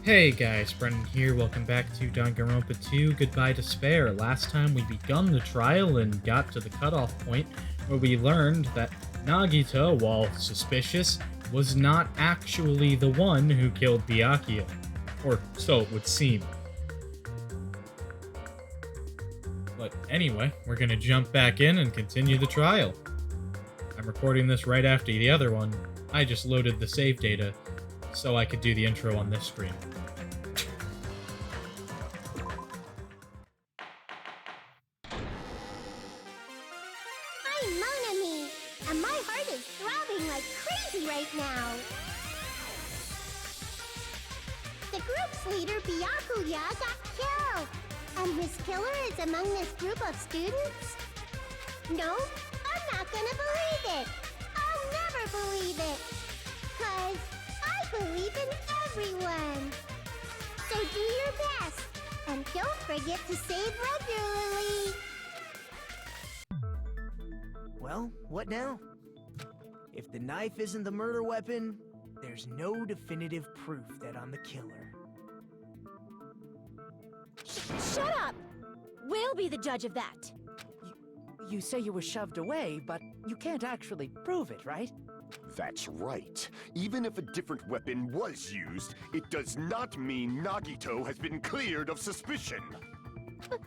Hey guys, Brendan here, welcome back to Danganronpa 2, Goodbye Despair. Last time we begun the trial and got to the cutoff point where we learned that Nagito, while suspicious, was not actually the one who killed Byakuya. Or so it would seem. But anyway, we're gonna jump back in and continue the trial. I'm recording this right after the other one. I just loaded the save data so I could do the intro on this screen. I'm Monami, and my heart is throbbing like crazy right now. The group's leader, Byakuya, got killed, and his killer is among this group of students? No, I'm not gonna believe it. I'll never believe it. 'Cause I believe in everyone. So do your best, and don't forget to save regularly. Well, what now? If the knife isn't the murder weapon, there's no definitive proof that I'm the killer. Shut up! We'll be the judge of that. You say you were shoved away, but you can't actually prove it, right? That's right. Even if a different weapon was used, it does not mean Nagito has been cleared of suspicion. But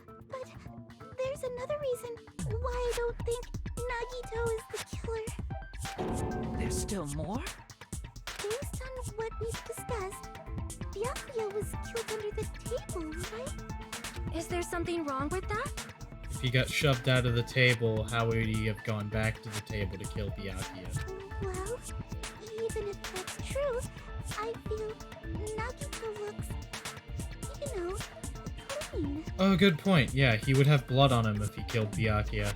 there's another reason why I don't think Nagito is the killer. There's still more? Based on what we've discussed, Byakuya was killed under the table, right? Is there something wrong with that? If he got shoved out of the table, how would he have gone back to the table to kill Byakuya? Well, even if that's true, I feel Nagito looks, clean. Oh, good point. Yeah, he would have blood on him if he killed Byakuya.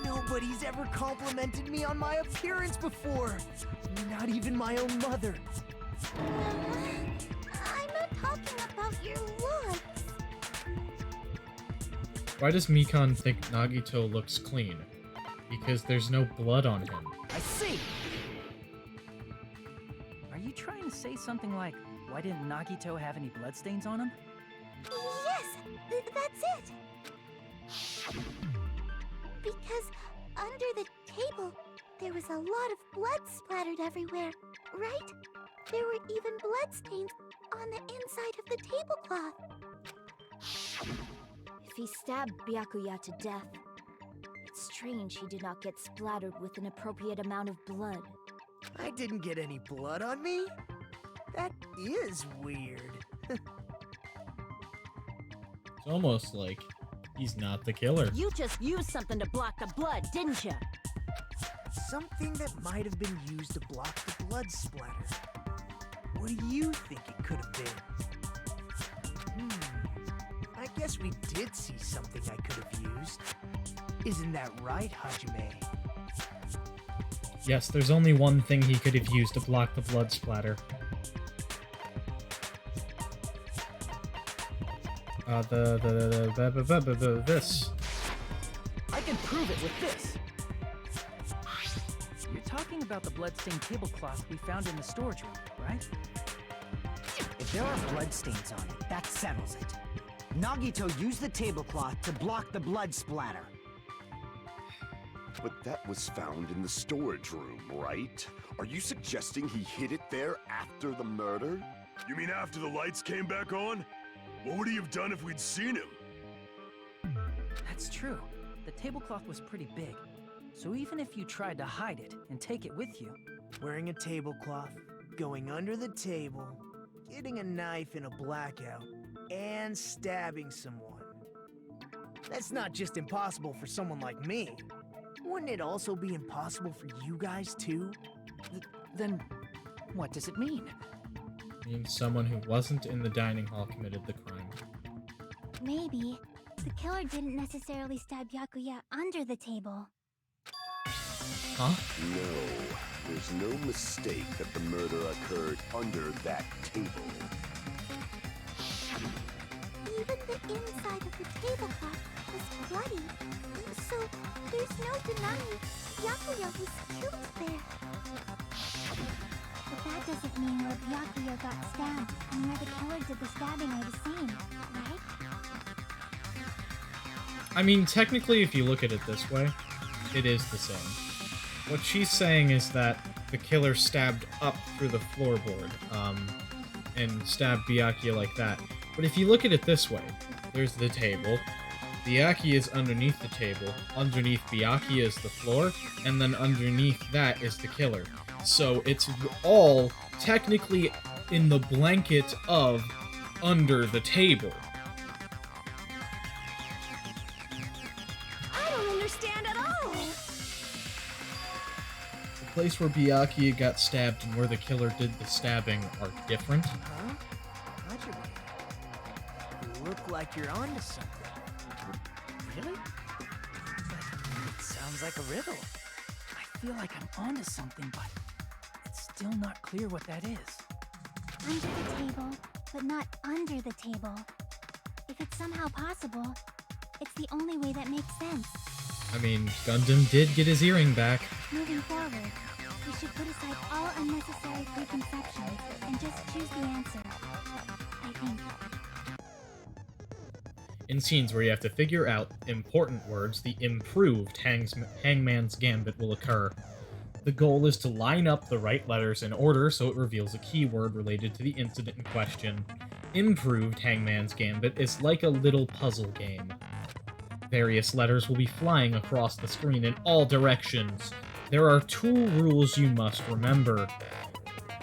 Nobody's ever complimented me on my appearance before. Not even my own mother. I'm not talking about your looks. Why does Mikan think Nagito looks clean? Because there's no blood on him. I see! Are you trying to say something like, why didn't Nagito have any bloodstains on him? Yes, that's it. Because under the table, there was a lot of blood splattered everywhere, right? There were even bloodstains on the inside of the tablecloth. If he stabbed Byakuya to death, it's strange he did not get splattered with an appropriate amount of blood. I didn't get any blood on me? That is weird. It's almost like he's not the killer. You just used something to block the blood, didn't you? Something that might have been used to block the blood splatter. What do you think it could have been? I guess we did see something I could have used. Isn't that right, Hajime? Yes, there's only one thing he could have used to block the blood splatter. This. I can prove it with this! You're talking about the bloodstained tablecloth we found in the storage room, right? If there are bloodstains on it, that settles it. Nagito used the tablecloth to block the blood splatter. But that was found in the storage room, right? Are you suggesting he hid it there after the murder? You mean after the lights came back on? What would he have done if we'd seen him? That's true. The tablecloth was pretty big. So even if you tried to hide it and take it with you... Wearing a tablecloth, going under the table, getting a knife in a blackout, and stabbing someone. That's not just impossible for someone like me. Wouldn't it also be impossible for you guys too? Then what does it mean? Means someone who wasn't in the dining hall committed the crime. Maybe the killer didn't necessarily stab Byakuya under the table. Huh? No, there's no mistake that the murder occurred under that table. Even the inside of the tablecloth was bloody, so there's no denying Byakuya was killed there. But that that doesn't mean where Byakuya got stabbed and where the killer did the stabbing are the same, right? I mean, technically, if you look at it this way, it is the same. What she's saying is that the killer stabbed up through the floorboard, and stabbed Byakuya like that. But if you look at it this way, there's the table, Byakuya is underneath the table, underneath Byakuya is the floor, and then underneath that is the killer. So it's all technically in the blanket of under the table. I don't understand at all! The place where Byakuya got stabbed and where the killer did the stabbing are different. Huh? Roger, man. You look like you're onto something. Really? It sounds like a riddle. I feel like I'm onto something, but it's still not clear what that is. Under the table, but not under the table. If it's somehow possible, it's the only way that makes sense. I mean, Gundam did get his earring back. Moving forward, we should put aside all unnecessary preconceptions and just choose the answer. I think. In scenes where you have to figure out important words, the improved Hangman's Gambit will occur. The goal is to line up the right letters in order so it reveals a keyword related to the incident in question. Improved Hangman's Gambit is like a little puzzle game. Various letters will be flying across the screen in all directions. There are 2 rules you must remember.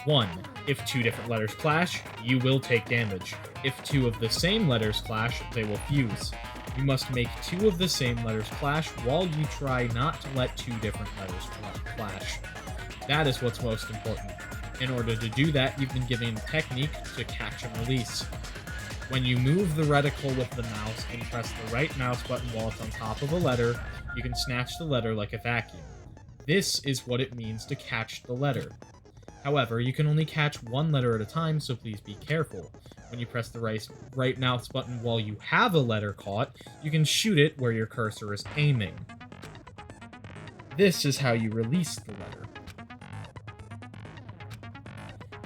1. If 2 different letters clash, you will take damage. If 2 of the same letters clash, they will fuse. You must make 2 of the same letters clash while you try not to let 2 different letters clash. That is what's most important. In order to do that, you've been given a technique to catch and release. When you move the reticle with the mouse and press the right mouse button while it's on top of a letter, you can snatch the letter like a vacuum. This is what it means to catch the letter. However, you can only catch 1 letter at a time, so please be careful. When you press the right mouse button while you have a letter caught, you can shoot it where your cursor is aiming. This is how you release the letter.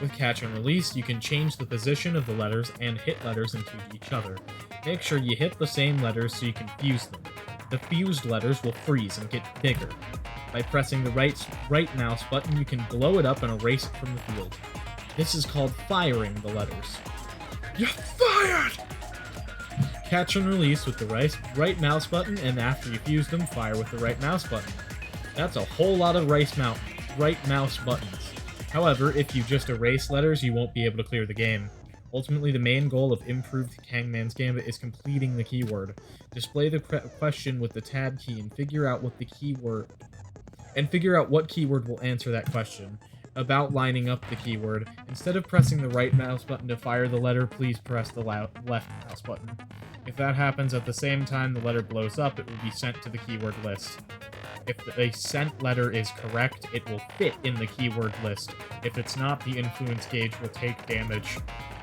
With catch and release, you can change the position of the letters and hit letters into each other. Make sure you hit the same letters so you can fuse them. The fused letters will freeze and get bigger. By pressing the right mouse button, you can blow it up and erase it from the field. This is called firing the letters. You're fired! Catch and release with the right mouse button, and after you fuse them, fire with the right mouse button. That's a whole lot of right mouse buttons. However, if you just erase letters, you won't be able to clear the game. Ultimately, the main goal of improved Hangman's Gambit is completing the keyword. Display the question with the tab key and figure out what keyword will answer that question. About lining up the keyword, instead of pressing the right mouse button to fire the letter, please press the left mouse button. If that happens at the same time the letter blows up, it will be sent to the keyword list. If a sent letter is correct, it will fit in the keyword list. If it's not, the influence gauge will take damage.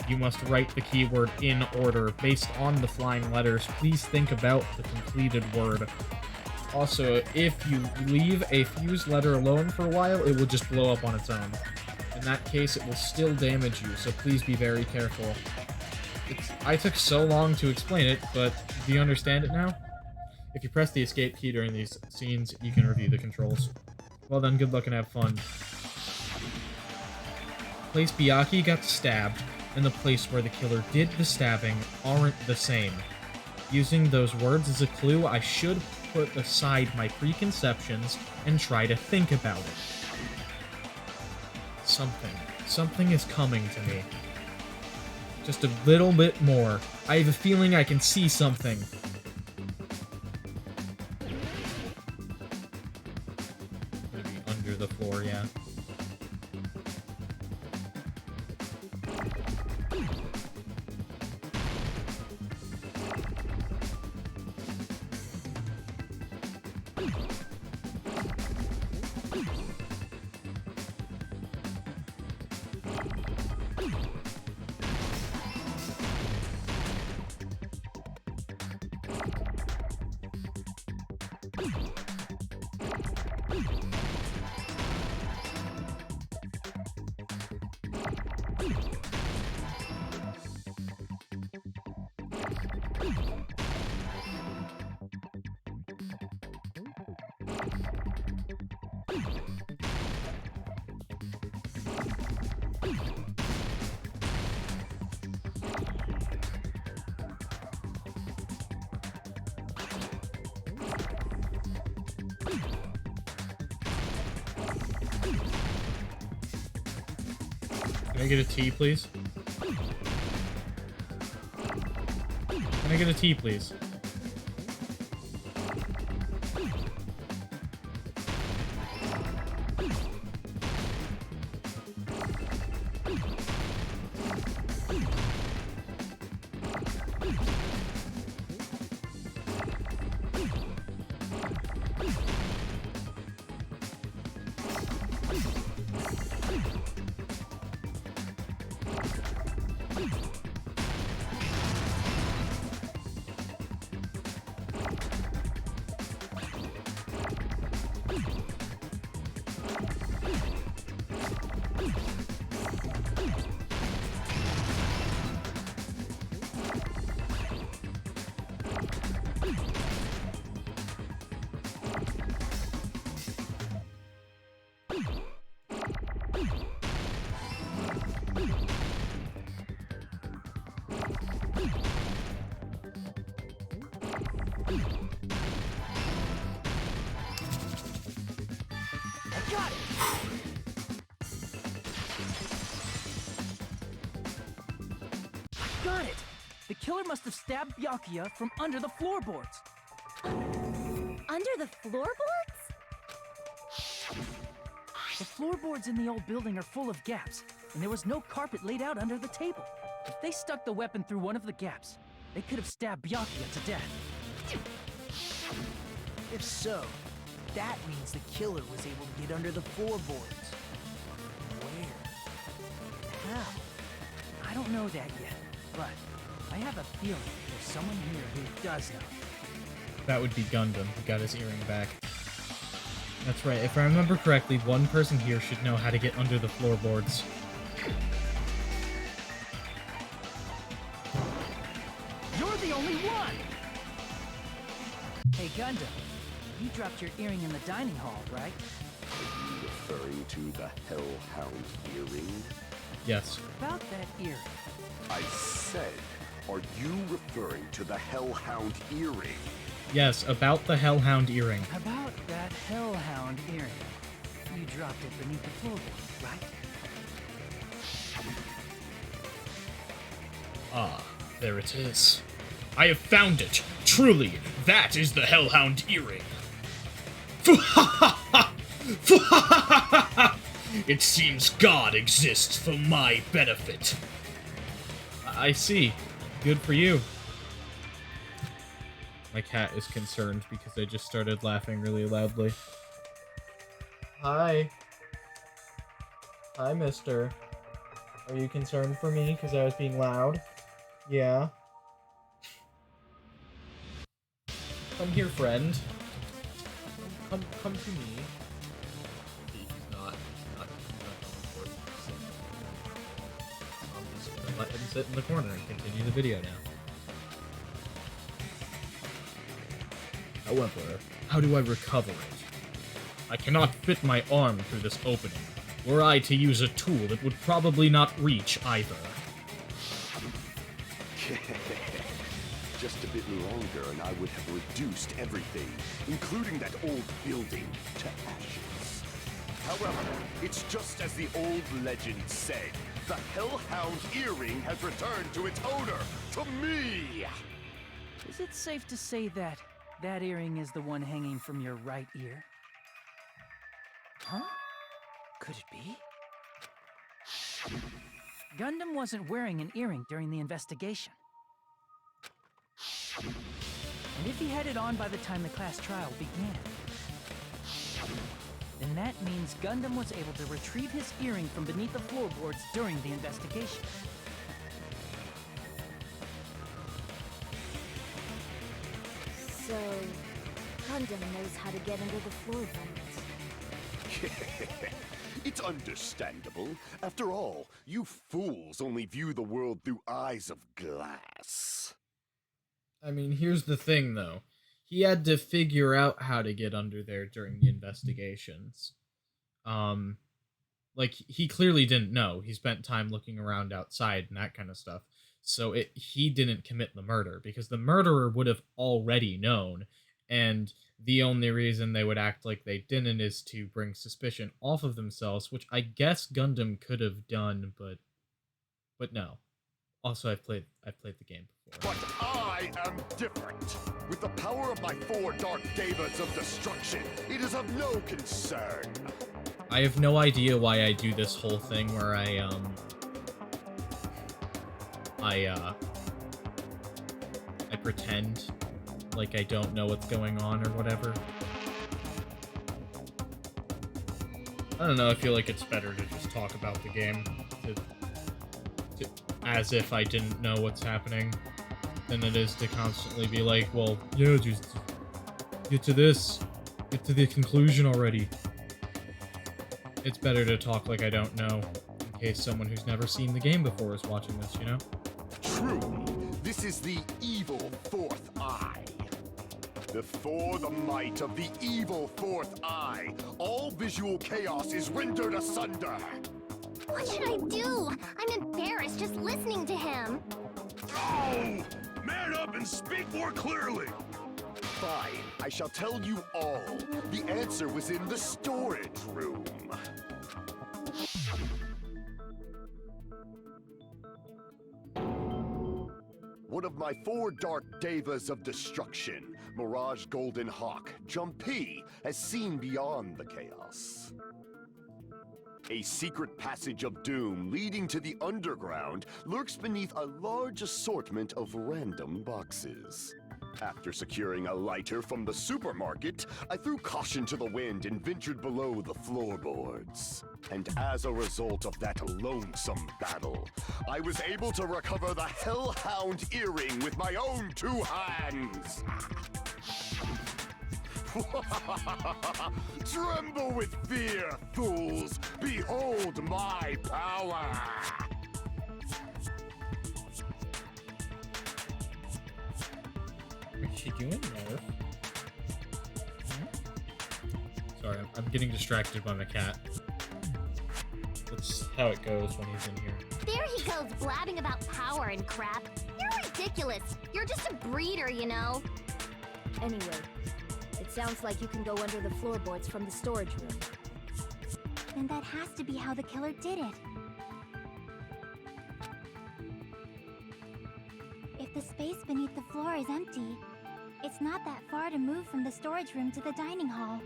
You must write the keyword in order. Based on the flying letters, please think about the completed word. Also, if you leave a fused letter alone for a while, it will just blow up on its own. In that case, it will still damage you, so please be very careful. I took so long to explain it, but do you understand it now? If you press the escape key during these scenes, you can review the controls. Well then, good luck and have fun. The place Byakuya got stabbed and the place where the killer did the stabbing aren't the same. Using those words as a clue, I should put aside my preconceptions and try to think about it. Something is coming to me. Just a little bit more. I have a feeling I can see something. Maybe under the floor, yeah. Can I get a tea, please? Can I get a tea, please? Got it! Got it! The killer must have stabbed Byakuya from under the floorboards. Under the floorboards? The floorboards in the old building are full of gaps, and there was no carpet laid out under the table. If they stuck the weapon through one of the gaps, they could have stabbed Byakuya to death. If so, that means the killer was able to get under the floorboards. Where? How? I don't know that yet, but I have a feeling there's someone here who does know. That would be Gundam, who got his earring back. That's right, if I remember correctly, one person here should know how to get under the floorboards. You're the only one! Hey, Gundam, you dropped your earring in the dining hall, right? Are you referring to the Hellhound earring? Yes. About that earring. I said, are you referring to the Hellhound earring? Yes, about the Hellhound earring. About that Hellhound earring. You dropped it beneath the floorboard, right? Ah, there it is. I have found it! Truly, that is the Hellhound earring! It seems God exists for my benefit. I see. Good for you. My cat is concerned because I just started laughing really loudly. Hi. Hi, mister. Are you concerned for me because I was being loud? Yeah. Come here, friend. Come to me. He's not important. I'm just gonna let him sit in the corner and continue the video now. However, how do I recover it? I cannot fit my arm through this opening. Were I to use a tool, it would probably not reach either. Just a bit longer and I would have reduced everything, including that old building, to ashes. However, it's just as the old legend said. The Hellhound earring has returned to its owner, to me! Is it safe to say that that earring is the one hanging from your right ear? Huh? Could it be? Gundam wasn't wearing an earring during the investigation. And if he had it on by the time the class trial began, then that means Gundam was able to retrieve his earring from beneath the floorboards during the investigation. So, Gundam knows how to get under the floorboards. It's understandable. After all, you fools only view the world through eyes of glass. I mean, here's the thing, though. He had to figure out how to get under there during the investigations. Like, he clearly didn't know. He spent time looking around outside and that kind of stuff. So he didn't commit the murder, because the murderer would have already known, and the only reason they would act like they didn't is to bring suspicion off of themselves, which I guess Gundam could have done, but But no. Also, I've played the game before. But I am different. With the power of my 4 Dark Devas of Destruction, it is of no concern. I have no idea why I do this whole thing where I pretend like I don't know what's going on or whatever. I don't know, I feel like it's better to just talk about the game as if I didn't know what's happening than it is to constantly be like, well, yeah, just get to this. Get to the conclusion already. It's better to talk like I don't know, in case someone who's never seen the game before is watching this, you know? True, this is the evil 4th eye. Before the might of the evil 4th eye, all visual chaos is rendered asunder. What should I do? I'm embarrassed just listening to him. Oh! Man up and speak more clearly! Fine, I shall tell you all. The answer was in the storage room. One of my 4 Dark Devas of Destruction, Mirage Golden Hawk, Jumpy, has seen beyond the chaos. A secret passage of doom leading to the underground lurks beneath a large assortment of random boxes. After securing a lighter from the supermarket, I threw caution to the wind and ventured below the floorboards. And as a result of that lonesome battle, I was able to recover the Hellhound earring with my own 2 hands. Tremble with fear, fools! Behold my power! What's she doing there? Sorry, I'm getting distracted by my cat. That's how it goes when he's in here. There he goes blabbing about power and crap. You're ridiculous. You're just a breeder, you know. Anyway, it sounds like you can go under the floorboards from the storage room. Then that has to be how the killer did it. If the space beneath the floor is empty, it's not that far to move from the storage room to the dining hall.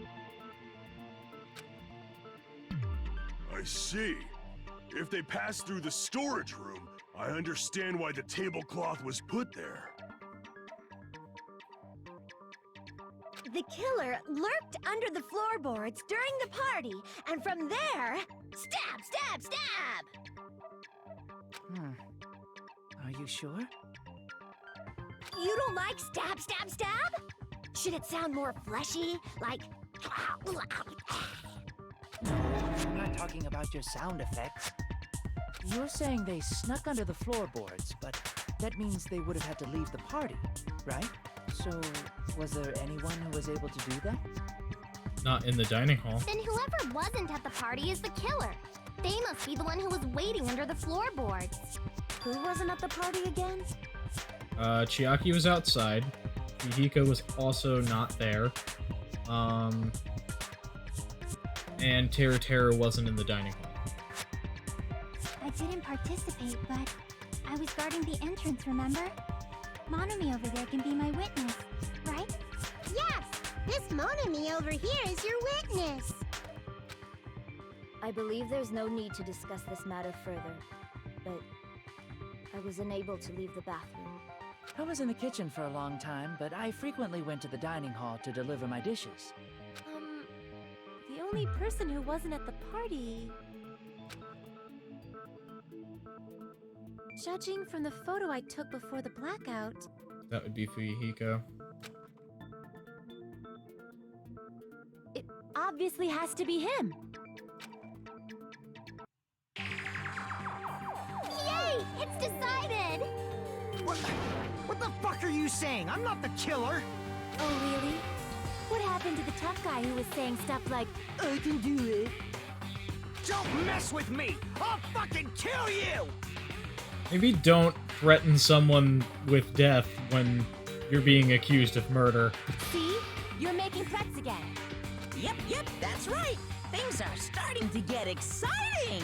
I see. If they passed through the storage room, I understand why the tablecloth was put there. The killer lurked under the floorboards during the party, and from there, stab, stab, stab! Are you sure? You don't like stab, stab, stab? Should it sound more fleshy, like... I'm not talking about your sound effects. You're saying they snuck under the floorboards, but that means they would have had to leave the party, right? So, was there anyone who was able to do that? Not in the dining hall. Then whoever wasn't at the party is the killer. They must be the one who was waiting under the floorboards. Who wasn't at the party again? Chiaki was outside. Hihiko was also not there. And Terra wasn't in the dining hall. I didn't participate, but I was guarding the entrance, remember? Monami over there can be my witness, right? Yes! This Monami over here is your witness! I believe there's no need to discuss this matter further, but I was unable to leave the bathroom. I was in the kitchen for a long time, but I frequently went to the dining hall to deliver my dishes. The only person who wasn't at the party... Judging from the photo I took before the blackout... That would be Fuyuhiko. It obviously has to be him. Yay! It's decided! What the fuck are you saying? I'm not the killer! Oh, really? What happened to the tough guy who was saying stuff like, I can do it? Don't mess with me! I'll fucking kill you! Maybe don't threaten someone with death when you're being accused of murder. See? You're making threats again. Yep, that's right. Things are starting to get exciting.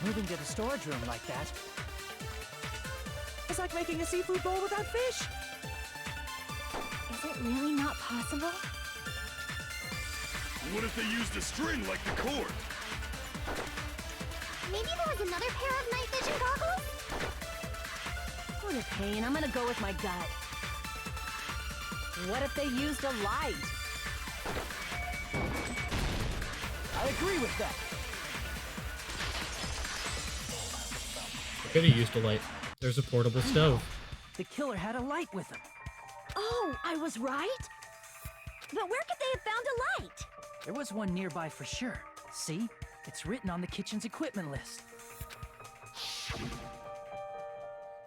Moving to the storage room like that. It's like making a seafood bowl without fish. Is it really not possible? What if they used a string like the cord? Maybe there was another pair of night vision goggles? What a pain. I'm gonna go with my gut. What if they used a light? I agree with that. Could have used a light. There's a portable stove. The killer had a light with him. Oh, I was right? But where could they have found a light? There was one nearby for sure. See? It's written on the kitchen's equipment list.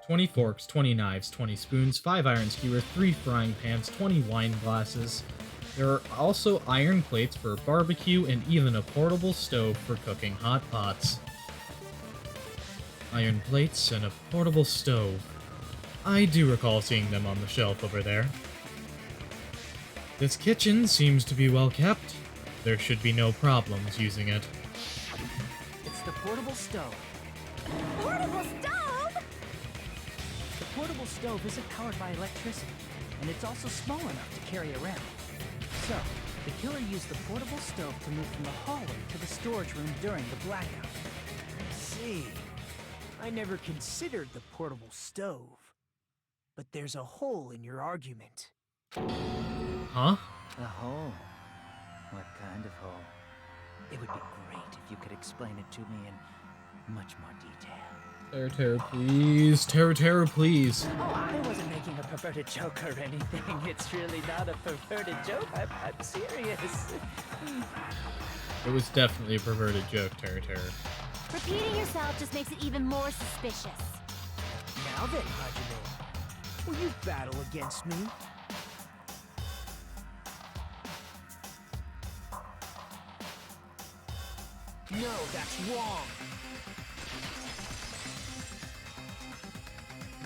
20 forks, 20 knives, 20 spoons, 5 iron skewers, 3 frying pans, 20 wine glasses. There are also iron plates for barbecue and even a portable stove for cooking hot pots. Iron plates and a portable stove. I do recall seeing them on the shelf over there. This kitchen seems to be well kept. There should be no problems using it. It's the portable stove. Portable stove? The portable stove isn't powered by electricity, and it's also small enough to carry around. So, the killer used the portable stove to move from the hallway to the storage room during the blackout. I see. I never considered the portable stove. But there's a hole in your argument. Huh? A hole? What kind of hole? It would be great if you could explain it to me in much more detail. Terror, please. Terror, please. Oh, I wasn't making a perverted joke or anything. It's really not a perverted joke. I'm serious. It was definitely a perverted joke, Terror. Repeating yourself just makes it even more suspicious. Now then, Hajime, will you battle against me? No, that's wrong.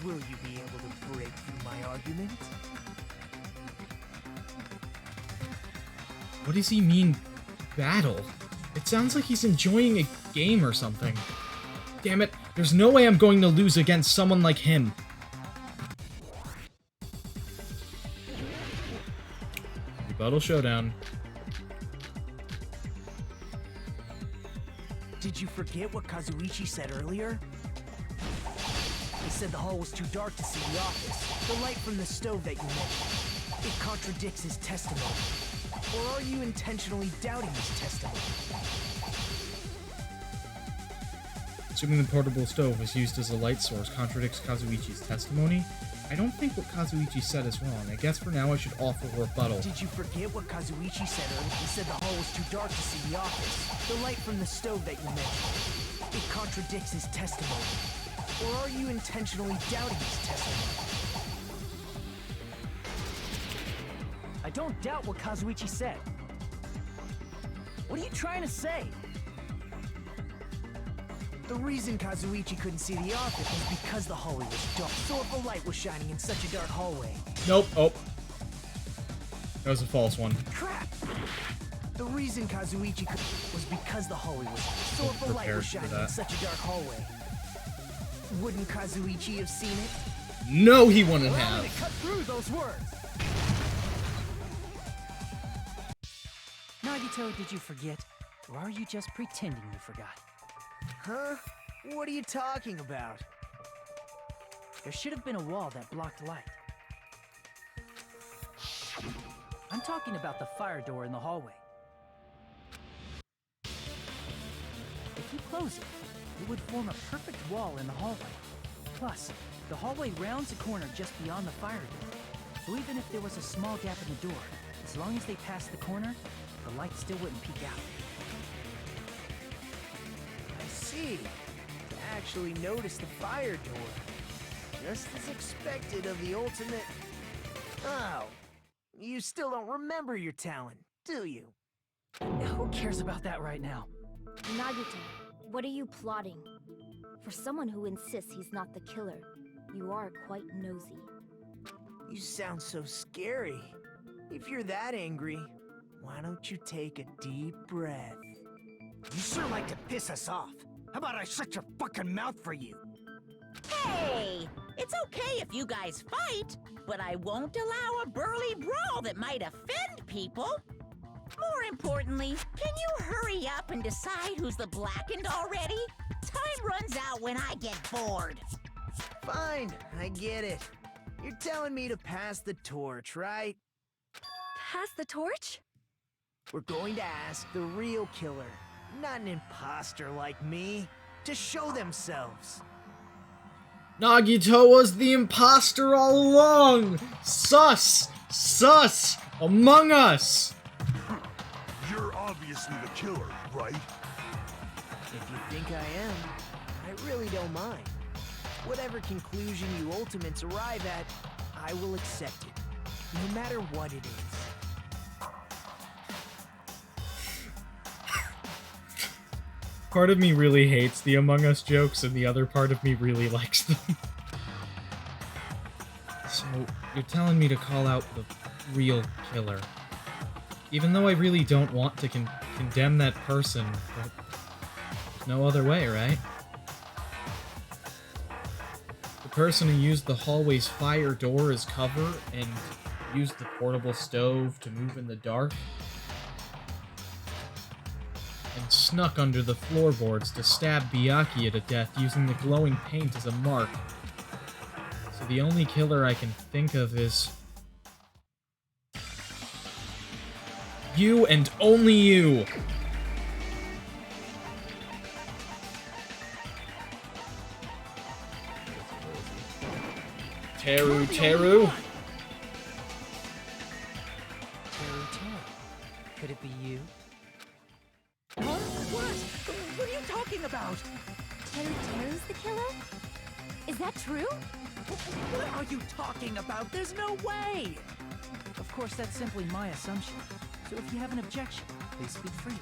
Will you be able to break through my argument? What does he mean, battle? It sounds like he's enjoying a game or something. Damn it, there's no way I'm going to lose against someone like him. Rebuttal showdown. Did you forget what Kazuichi said earlier? He said the hall was too dark to see the office. The light from the stove that you mentioned. It contradicts his testimony. Or are you intentionally doubting his testimony? Assuming the portable stove was used as a light source contradicts Kazuichi's testimony, I don't think what Kazuichi said is wrong. I guess for now I should offer a rebuttal. Did you forget what Kazuichi said earlier? He said the hall was too dark to see the office. The light from the stove that you mentioned. It contradicts his testimony. Or are you intentionally doubting his testimony? I don't doubt what Kazuichi said. What are you trying to say? The reason Kazuichi couldn't see the office was because the hallway was dark. So if a light was shining in such a dark hallway... Nope. Oh. That was a false one. Crap! The reason Kazuichi was because the hallway was dark. So if a light was shining in such a dark hallway... Wouldn't Kazuichi have seen it? No, he wouldn't Allow me have. to cut through those words. Nagito, did you forget? Or are you just pretending you forgot? Huh? What are you talking about? There should have been a wall that blocked light. I'm talking about the fire door in the hallway. If you close it, it would form a perfect wall in the hallway. Plus, the hallway rounds a corner just beyond the fire door. So even if there was a small gap in the door, as long as they passed the corner, the light still wouldn't peek out. I see. To actually notice the fire door. Just as expected of the ultimate... Oh. You still don't remember your talent, do you? Who cares about that right now? Nagito, what are you plotting? For someone who insists he's not the killer, you are quite nosy. You sound so scary. If you're that angry, why don't you take a deep breath? You sure like to piss us off. How about I shut your fucking mouth for you? Hey, it's okay if you guys fight, but I won't allow a burly brawl that might offend people. More importantly, can you hurry up and decide who's the blackened already? Time runs out when I get bored. Fine, I get it. You're telling me to pass the torch, right? Pass the torch? We're going to ask the real killer, not an imposter like me, to show themselves. Nagito was the imposter all along! Sus! Sus! Among Us! You're obviously the killer, right? If you think I am, I really don't mind. Whatever conclusion you ultimates arrive at, I will accept it, no matter what it is. Part of me really hates the Among Us jokes, and the other part of me really likes them. So, you're telling me to call out the real killer. Even though I really don't want to condemn that person, but there's no other way, right? The person who used the hallway's fire door as cover and used the portable stove to move in the dark, and snuck under the floorboards to stab Byakuya to death using the glowing paint as a mark. So the only killer I can think of is you and only you! Teru. Teru. Could it be you? Huh? What are you talking about? Teru's the killer? Is that true? What are you talking about? There's no way! Of course, that's simply my assumption. So if you have an objection, please speak freely.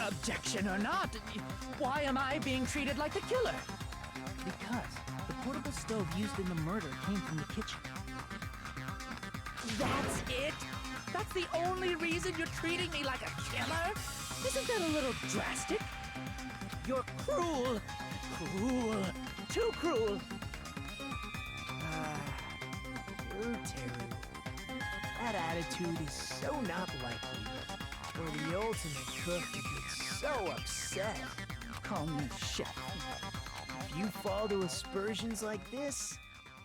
Objection or not, why am I being treated like the killer? Because the portable stove used in the murder came from the kitchen. That's it? That's the only reason you're treating me like a killer? Isn't that a little drastic? You're cruel. Cruel. Too cruel. Teru. That attitude is so not like you. Or the ultimate cook would get so upset. Call me chef. If you fall to aspersions like this,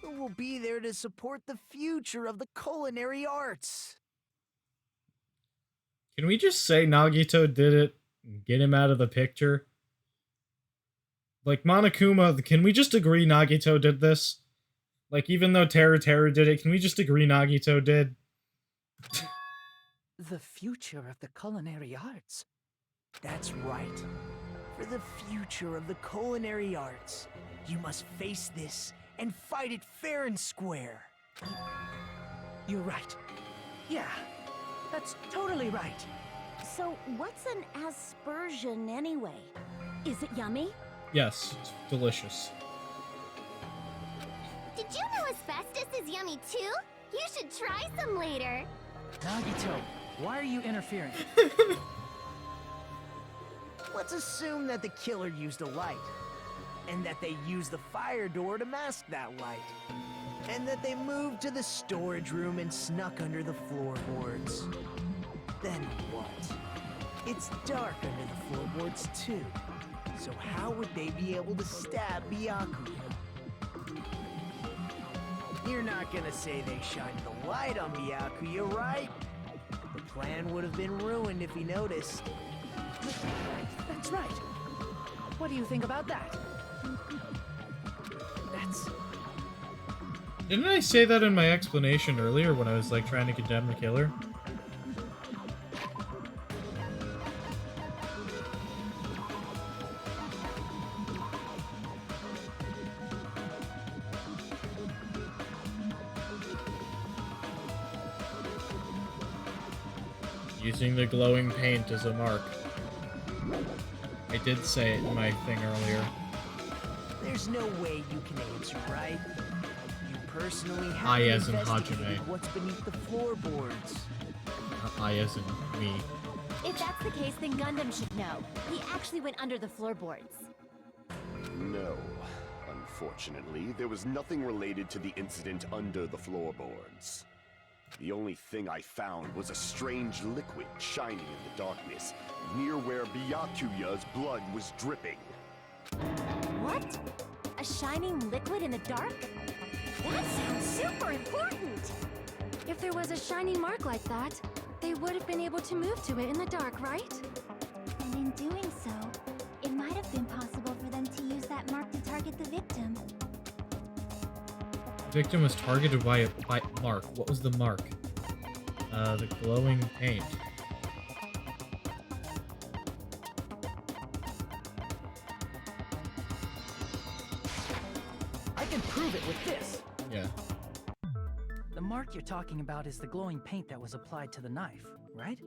who will be there to support the future of the culinary arts? Can we just say Nagito did it and get him out of the picture? Like, Monokuma, can we just agree Nagito did this? Like, even though Teru did it, can we just agree Nagito did? The future of the culinary arts. That's right. For the future of the culinary arts, you must face this and fight it fair and square. You're right. Yeah, that's totally right. So, what's an aspersion anyway? Is it yummy? Yes, it's delicious. Did you know asbestos is yummy too? You should try some later. Nagito, why are you interfering? Let's assume that the killer used a light, and that they used the fire door to mask that light, and that they moved to the storage room and snuck under the floorboards. Then what? It's dark under the floorboards too, so how would they be able to stab Byakuya? You're not gonna say they shined the light on Byakuya, right? The plan would have been ruined if he noticed. That's right. What do you think about that? That's... Didn't I say that in my explanation earlier when I was, like, trying to condemn the killer? Using the glowing paint as a mark. I did say it in my thing earlier. There's no way you can answer, right? You personally I haven't as in investigated Hajime. what's beneath the floorboards. I as in me. If that's the case, then Gundam should know. He actually went under the floorboards. No. Unfortunately, there was nothing related to the incident under the floorboards. The only thing I found was a strange liquid shining in the darkness, near where Byakuya's blood was dripping. What? A shining liquid in the dark? That sounds super important! If there was a shining mark like that, they would have been able to move to it in the dark, right? And in doing so, it might have been possible for them to use that mark to target the victim. Victim was targeted by mark. What was the mark? The glowing paint. I can prove it with this. Yeah. The mark you're talking about is the glowing paint that was applied to the knife, right?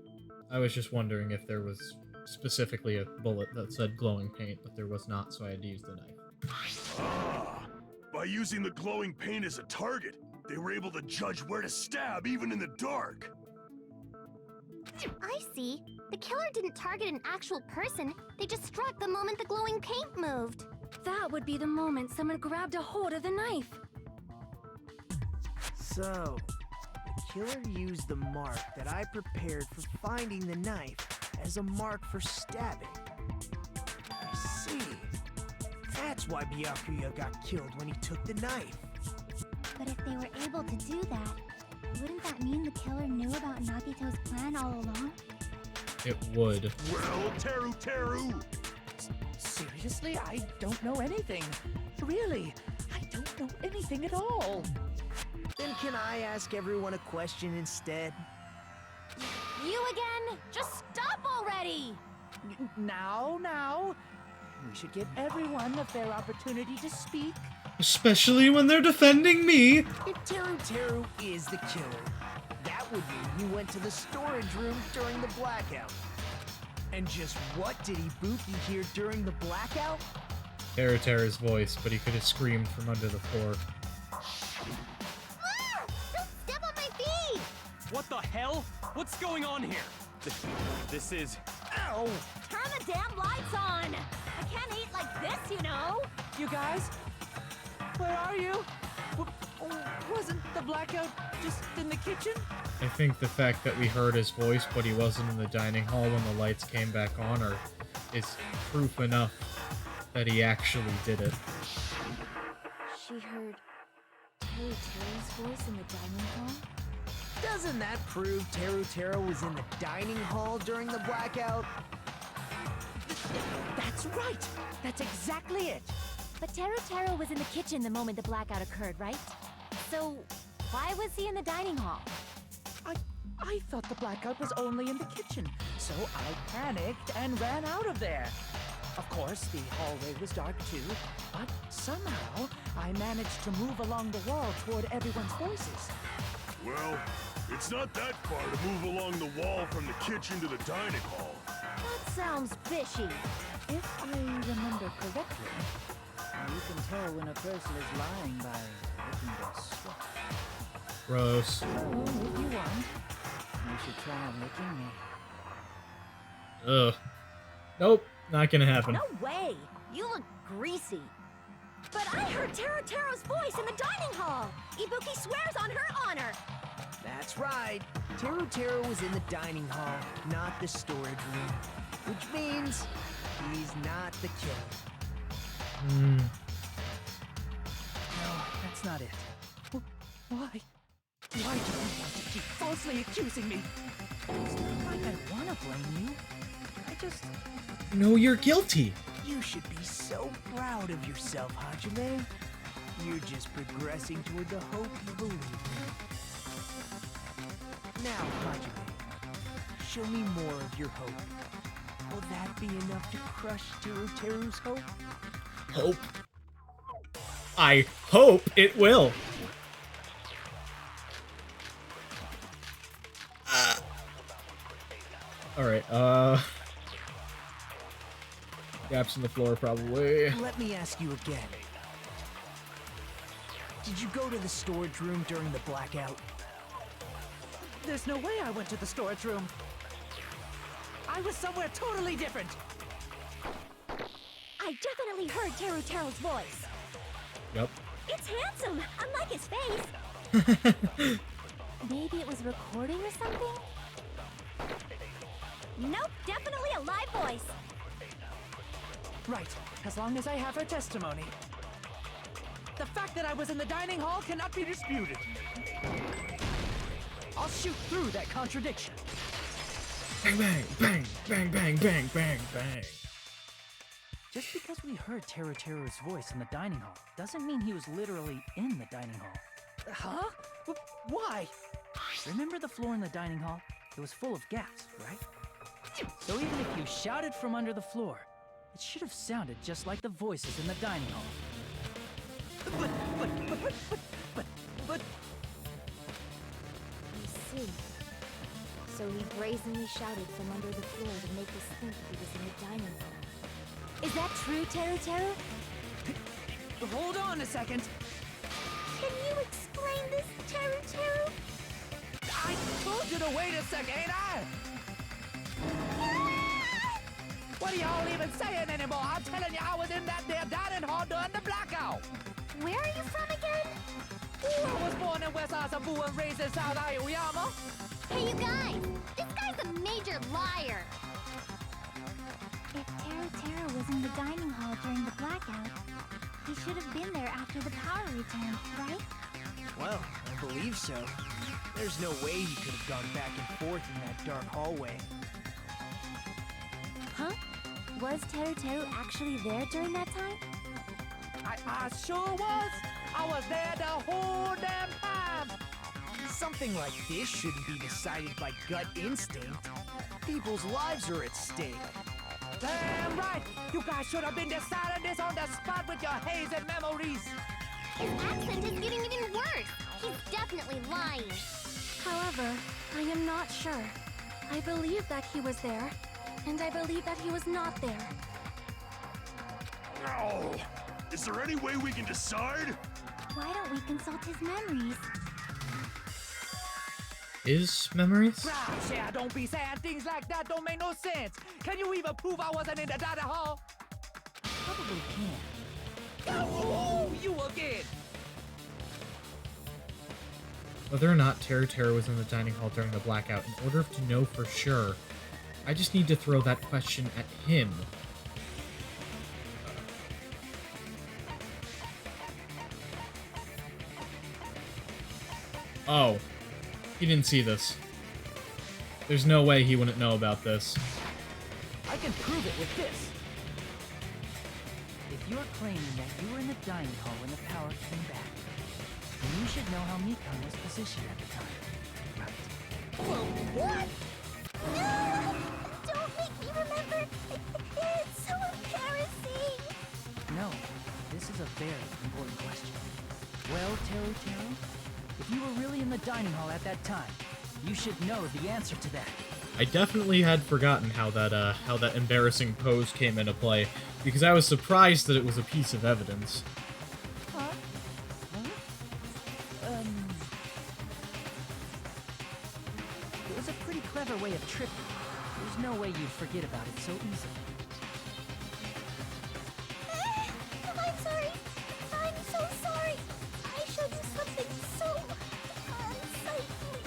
I was just wondering if there was specifically a bullet that said glowing paint, but there was not, so I had to use the knife. Ah, by using the glowing paint as a target, they were able to judge where to stab even in the dark. I see. The killer didn't target an actual person. They just struck the moment the glowing paint moved. That would be the moment someone grabbed a hold of the knife. So, the killer used the mark that I prepared for finding the knife as a mark for stabbing. I see. That's why Byakuya got killed when he took the knife. But if they were able to do that, wouldn't that mean the killer knew about Nagito's plan all along? It would. Well, Teru! Seriously? I don't know anything. Really? I don't know anything at all. Then can I ask everyone a question instead? You again? Just stop already! Now. We should give everyone a fair opportunity to speak. Especially when they're defending me! If Teru is the killer, that would mean he went to the storage room during the blackout. And just what did Ibuki hear during the blackout? Teru's voice, but he could have screamed from under the floor. Don't step on my feet! What the hell? What's going on here? This is... Ow! Turn the damn lights on! I can't eat like this, you know! You guys? Where are you? Wasn't the blackout just in the kitchen? I think the fact that we heard his voice, but he wasn't in the dining hall when the lights came back on, is proof enough that he actually did it. She heard Teru's voice in the dining hall? Doesn't that prove Teru was in the dining hall during the blackout? That's right! That's exactly it! But Teru was in the kitchen the moment the blackout occurred, right? So, why was he in the dining hall? I thought the blackout was only in the kitchen, so I panicked and ran out of there. Of course, the hallway was dark too, but somehow I managed to move along the wall toward everyone's voices. Well, it's not that far to move along the wall from the kitchen to the dining hall. That sounds fishy. If I remember correctly, you can tell when a person is lying by looking their sweat. Gross. So, if you want, you should try licking me. Ugh. Nope, not gonna happen. No way! You look greasy. But I heard Teru's voice in the dining hall! Ibuki swears on her honor! That's right. Teru was in the dining hall, not the storage room. Which means he's not the killer. No, that's not it. Why? Why do you want to keep falsely accusing me? It's not like I want to blame you. I just... No, you're guilty. You should be so proud of yourself, Hajime. You're just progressing toward the hope you believe in. Now, Hajime, show me more of your hope. Will that be enough to crush Teru's hope? Hope. I hope it will. Alright, gaps in the floor, probably. Let me ask you again. Did you go to the storage room during the blackout? There's no way I went to the storage room. I was somewhere totally different. I definitely heard Teru's voice. Yep. It's handsome, unlike his face. Maybe it was recording or something? Nope, definitely a live voice. Right, as long as I have her testimony. The fact that I was in the dining hall cannot be disputed. I'll shoot through that contradiction. Bang, bang, bang, bang, bang, bang, bang, bang. Just because we heard Teru's voice in the dining hall doesn't mean he was literally in the dining hall. Huh? Why? Remember the floor in the dining hall? It was full of gaps, right? So even if you shouted from under the floor, it should have sounded just like the voices in the dining hall. But... I see. So he brazenly shouted from under the floor to make us think he was in the dining hall. Is that true, Teru? Hold on a second. Can you explain this, Teru? I told you to wait a second, ain't I? What are y'all even saying anymore? I'm telling you, I was in that there dining hall during the blackout. Where are you from again? Ooh, I was born in West Asabu and raised in South Aoyama. Hey, you guys! This guy's a major liar! If Teru was in the dining hall during the blackout, he should have been there after the power returned, right? Well, I believe so. There's no way he could have gone back and forth in that dark hallway. Huh? Was Teru actually there during that time? I sure was. I was there the whole damn time. Something like this shouldn't be decided by gut instinct. People's lives are at stake. Damn right. You guys should have been deciding this on the spot with your hazy memories. His accent is getting even worse! He's definitely lying! However, I am not sure. I believe that he was there, and I believe that he was not there. Oh, is there any way we can decide? Why don't we consult his memories? His memories? Gosh, yeah, don't be saying things like that. Don't make no sense. Can you even prove I wasn't in the dining hall? Probably can. Oh, you again! Whether or not Teru was in the dining hall during the blackout, in order to know for sure, I just need to throw that question at him. Oh. He didn't see this. There's no way he wouldn't know about this. I can prove it with this. If you're claiming that you were in the dining hall when the power came back, then you should know how Mikan was positioned at the time, right? What? No! Don't make me remember! It's so embarrassing! No, this is a very important question. Well, Teru, if you were really in the dining hall at that time, you should know the answer to that. I definitely had forgotten how that embarrassing pose came into play, because I was surprised that it was a piece of evidence. Huh? It was a pretty clever way of tripping. There's no way you'd forget about it so easily. I'm sorry. I'm so sorry. I showed you something so unsightly.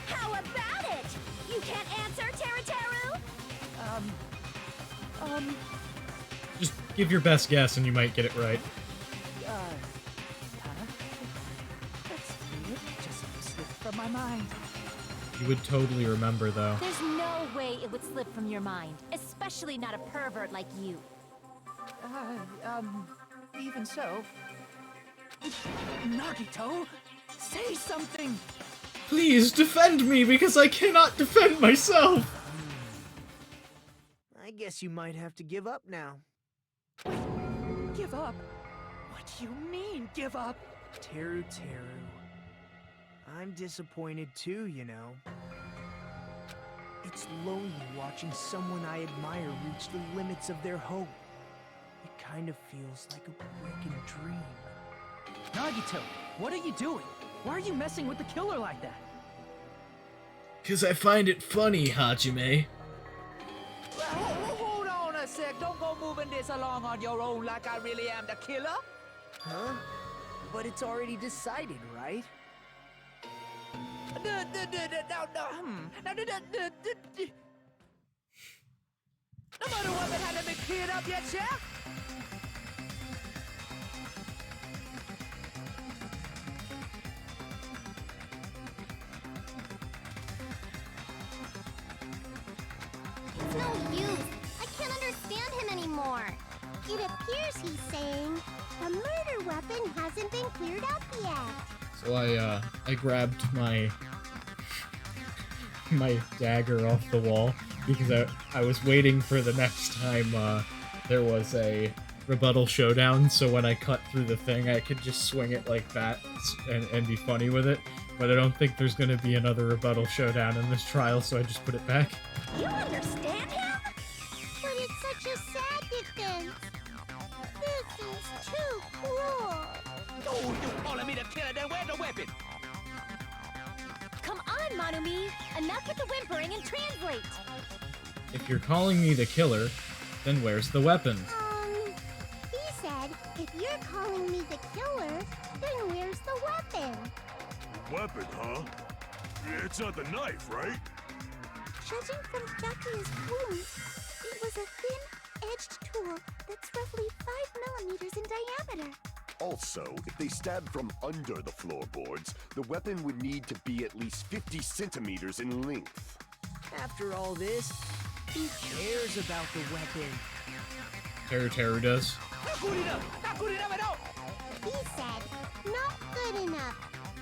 How about it? You can't answer, Teru? Just give your best guess and you might get it right. That's weird. Just slipped from my mind. You would totally remember, though. There's no way it would slip from your mind, especially not a pervert like you. Even so... Nagito, say something! Please defend me, because I cannot defend myself! I guess you might have to give up now. Give up? What do you mean, give up? Teru. I'm disappointed too, you know. It's lonely watching someone I admire reach the limits of their hope. It kind of feels like a broken dream. Nagito, what are you doing? Why are you messing with the killer like that? Because I find it funny, Hajime. Hold on a sec. Don't go moving this along on your own like I really am the killer. Huh? But it's already decided, right? No. No matter what that hasn't been cleared up yet, Chef. It's no use. I can't understand him anymore. It appears he's saying the murder weapon hasn't been cleared up yet. So I grabbed my dagger off the wall because I was waiting for the next time there was a rebuttal showdown, so when I cut through the thing I could just swing it like that and be funny with it. But I don't think there's gonna be another rebuttal showdown in this trial, so I just put it back. You understand him? But it's such a sad defense. This is too cruel. Oh, you calling me the killer? Then where's the weapon? Come on, Monumi! Enough with the whimpering and translate! If you're calling me the killer, then where's the weapon? He said, if you're calling me the killer, then where's the weapon? Weapon, huh? It's not the knife, right? Judging from Byakuya's wounds, it was a thin-edged tool that's roughly 5 millimeters in diameter. Also, if they stabbed from under the floorboards, the weapon would need to be at least 50 centimeters in length. After all this, who cares about the weapon? Teru does. Not good enough! Not good enough at all! He said, not good enough.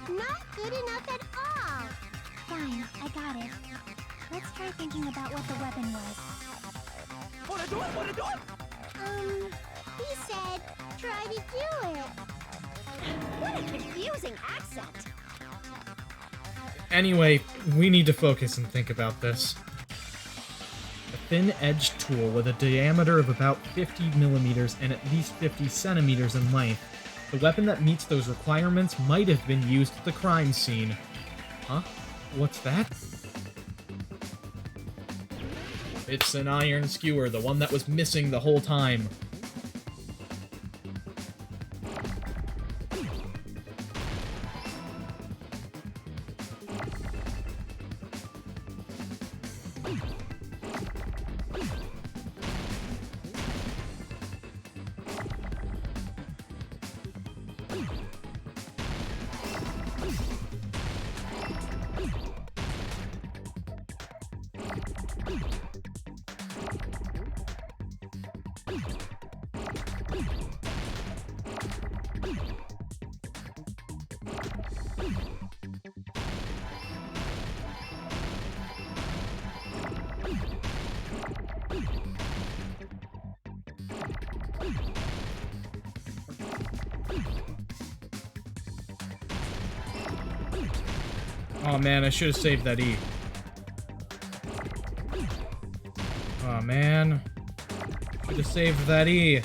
Not good enough at all. Fine, I got it. Let's try thinking about what the weapon was. Wanna do it? Wanna do it? He said, try to do it. What a confusing accent! Anyway, we need to focus and think about this. A thin-edged tool with a diameter of about 50 millimeters and at least 50 centimeters in length. The weapon that meets those requirements might have been used at the crime scene. Huh? What's that? It's an iron skewer, the one that was missing the whole time. Oh man, I should have saved that E. Oh man. Should have saved that E.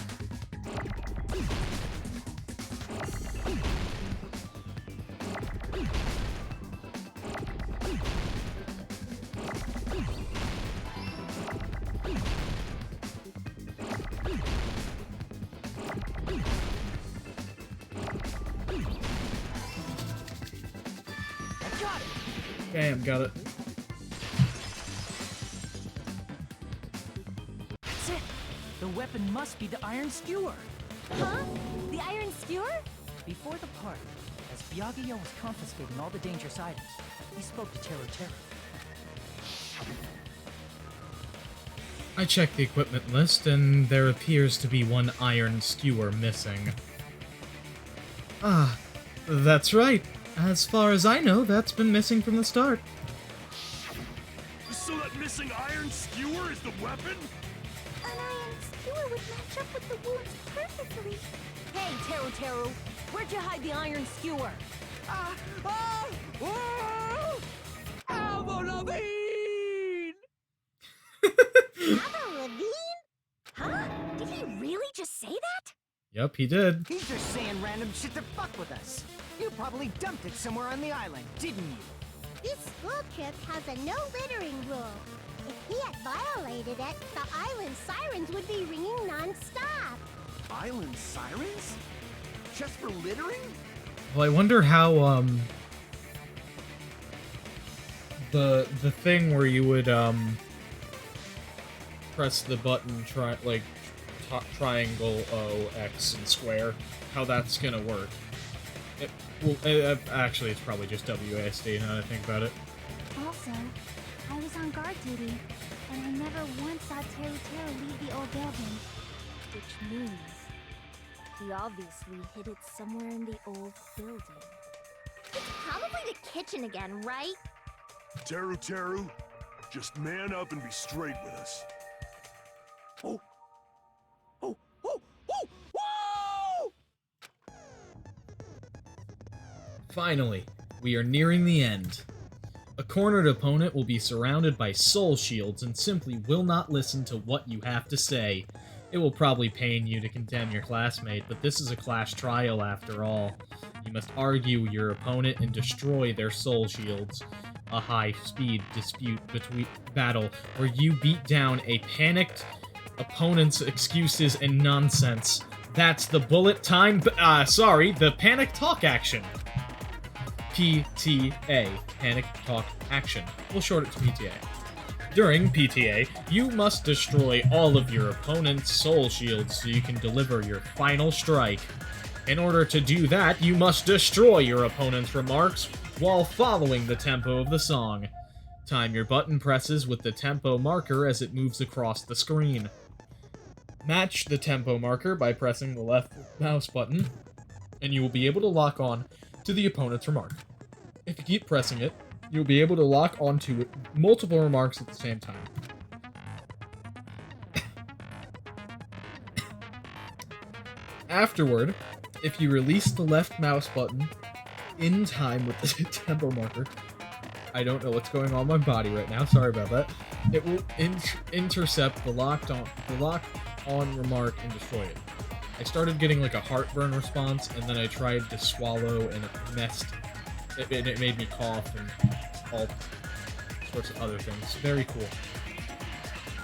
Bam, got it. That's it! The weapon must be the iron skewer! Huh? The iron skewer? Before the party, as Byakuya was confiscating all the dangerous items, he spoke to Teru. I checked the equipment list, and there appears to be one iron skewer missing. Ah, that's right. As far as I know, that's been missing from the start. So that missing iron skewer is the weapon? An iron skewer would match up with the wounds perfectly. Hey, Teru, where'd you hide the iron skewer? Avril Lavigne! Avril Lavigne? Huh? Did he really just say that? Yep, he did. He's just saying random shit to fuck with us. You probably dumped it somewhere on the island, didn't you? This school trip has a no littering rule. If he had violated it, the island sirens would be ringing non-stop. Island sirens? Just for littering? Well, I wonder how, the thing where you would, press the button, triangle, O, X, and square, how that's gonna work. Actually, it's probably just WASD, now that I think about it. Also, I was on guard duty, and I never once saw Teru Teru leave the old building. Which means he obviously hid it somewhere in the old building. It's probably the kitchen again, right? Teru Teru, just man up and be straight with us. Oh! Oh! Oh! Oh! Whoa! Finally, we are nearing the end. A cornered opponent will be surrounded by soul shields and simply will not listen to what you have to say. It will probably pain you to condemn your classmate, but this is a class trial after all. You must argue your opponent and destroy their soul shields. A high-speed battle where you beat down a panicked opponent's excuses and nonsense. That's the bullet time, the panic talk action. PTA, Panic Talk Action. We'll short it to PTA. During PTA, you must destroy all of your opponent's soul shields so you can deliver your final strike. In order to do that, you must destroy your opponent's remarks while following the tempo of the song. Time your button presses with the tempo marker as it moves across the screen. Match the tempo marker by pressing the left mouse button, and you will be able to lock on to the opponent's remark. If you keep pressing it, you'll be able to lock onto multiple remarks at the same time. Afterward, if you release the left mouse button in time with the tempo marker, I don't know what's going on in my body right now, sorry about that, it will intercept the locked on remark and destroy it. I started getting like a heartburn response, and then I tried to swallow, and it made me cough and all sorts of other things. Very cool.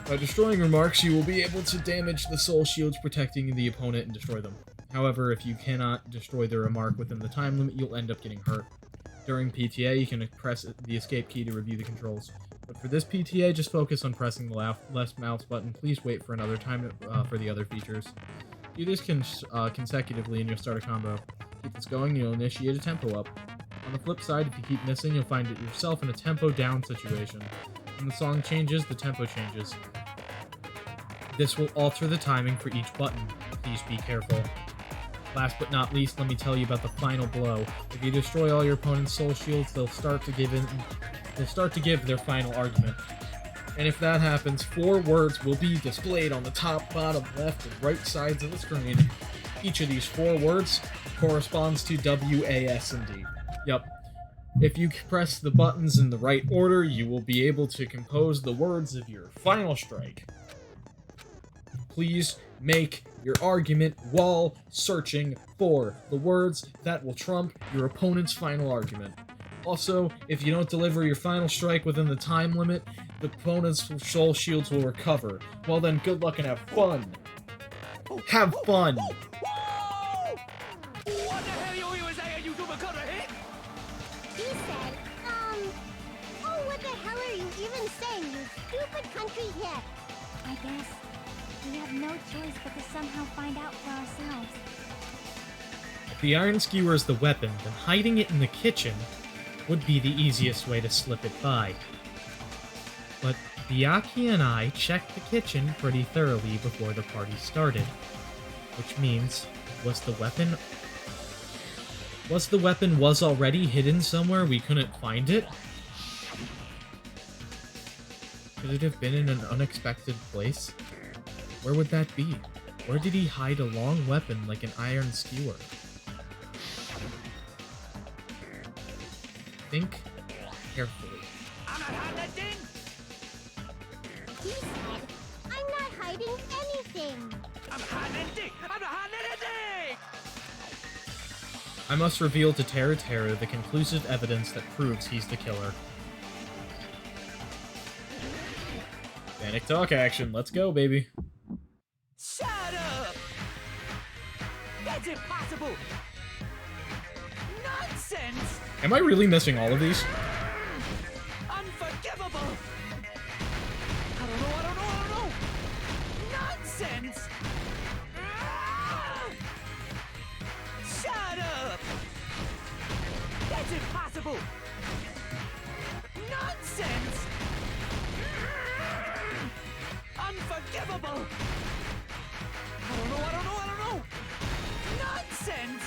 By destroying remarks, you will be able to damage the soul shields protecting the opponent and destroy them. However, if you cannot destroy the remark within the time limit, you'll end up getting hurt. During PTA, you can press the escape key to review the controls. But for this PTA, just focus on pressing the left mouse button. Please wait for another time for the other features. Do this consecutively and you'll start a combo. Keep this going, you'll initiate a tempo up. On the flip side, if you keep missing, you'll find yourself in a tempo down situation. When the song changes, the tempo changes. This will alter the timing for each button. Please be careful. Last but not least, let me tell you about the final blow. If you destroy all your opponent's soul shields, they'll start to give their final argument. And if that happens, 4 words will be displayed on the top, bottom, left, and right sides of the screen. Each of these 4 words corresponds to W, A, S, and D. Yep. If you press the buttons in the right order, you will be able to compose the words of your final strike. Please make your argument while searching for the words that will trump your opponent's final argument. Also, if you don't deliver your final strike within the time limit, the opponent's soul shields will recover. Well then, good luck and have fun! Have fun! What the hell you saying, you hit? He said, oh, what the hell are you even saying, you stupid country hit? I guess we have no choice but to somehow find out for ourselves. If the iron skewer is the weapon, then hiding it in the kitchen would be the easiest way to slip it by. But Byakuya and I checked the kitchen pretty thoroughly before the party started. Which means, was the weapon already hidden somewhere we couldn't find it? Could it have been in an unexpected place? Where would that be? Where did he hide a long weapon like an iron skewer? Think carefully. I'm not hiding that thing! He said, I'm not hiding anything. I'm hiding anything! I'm not hiding anything! I must reveal to Teru Teru the conclusive evidence that proves he's the killer. Panic talk action. Let's go, baby. Shut up! That's impossible! Nonsense! Am I really missing all of these? Unforgivable! I don't know. Nonsense! Ah! Shut up! That's impossible! Nonsense! Unforgivable! I don't know. Nonsense!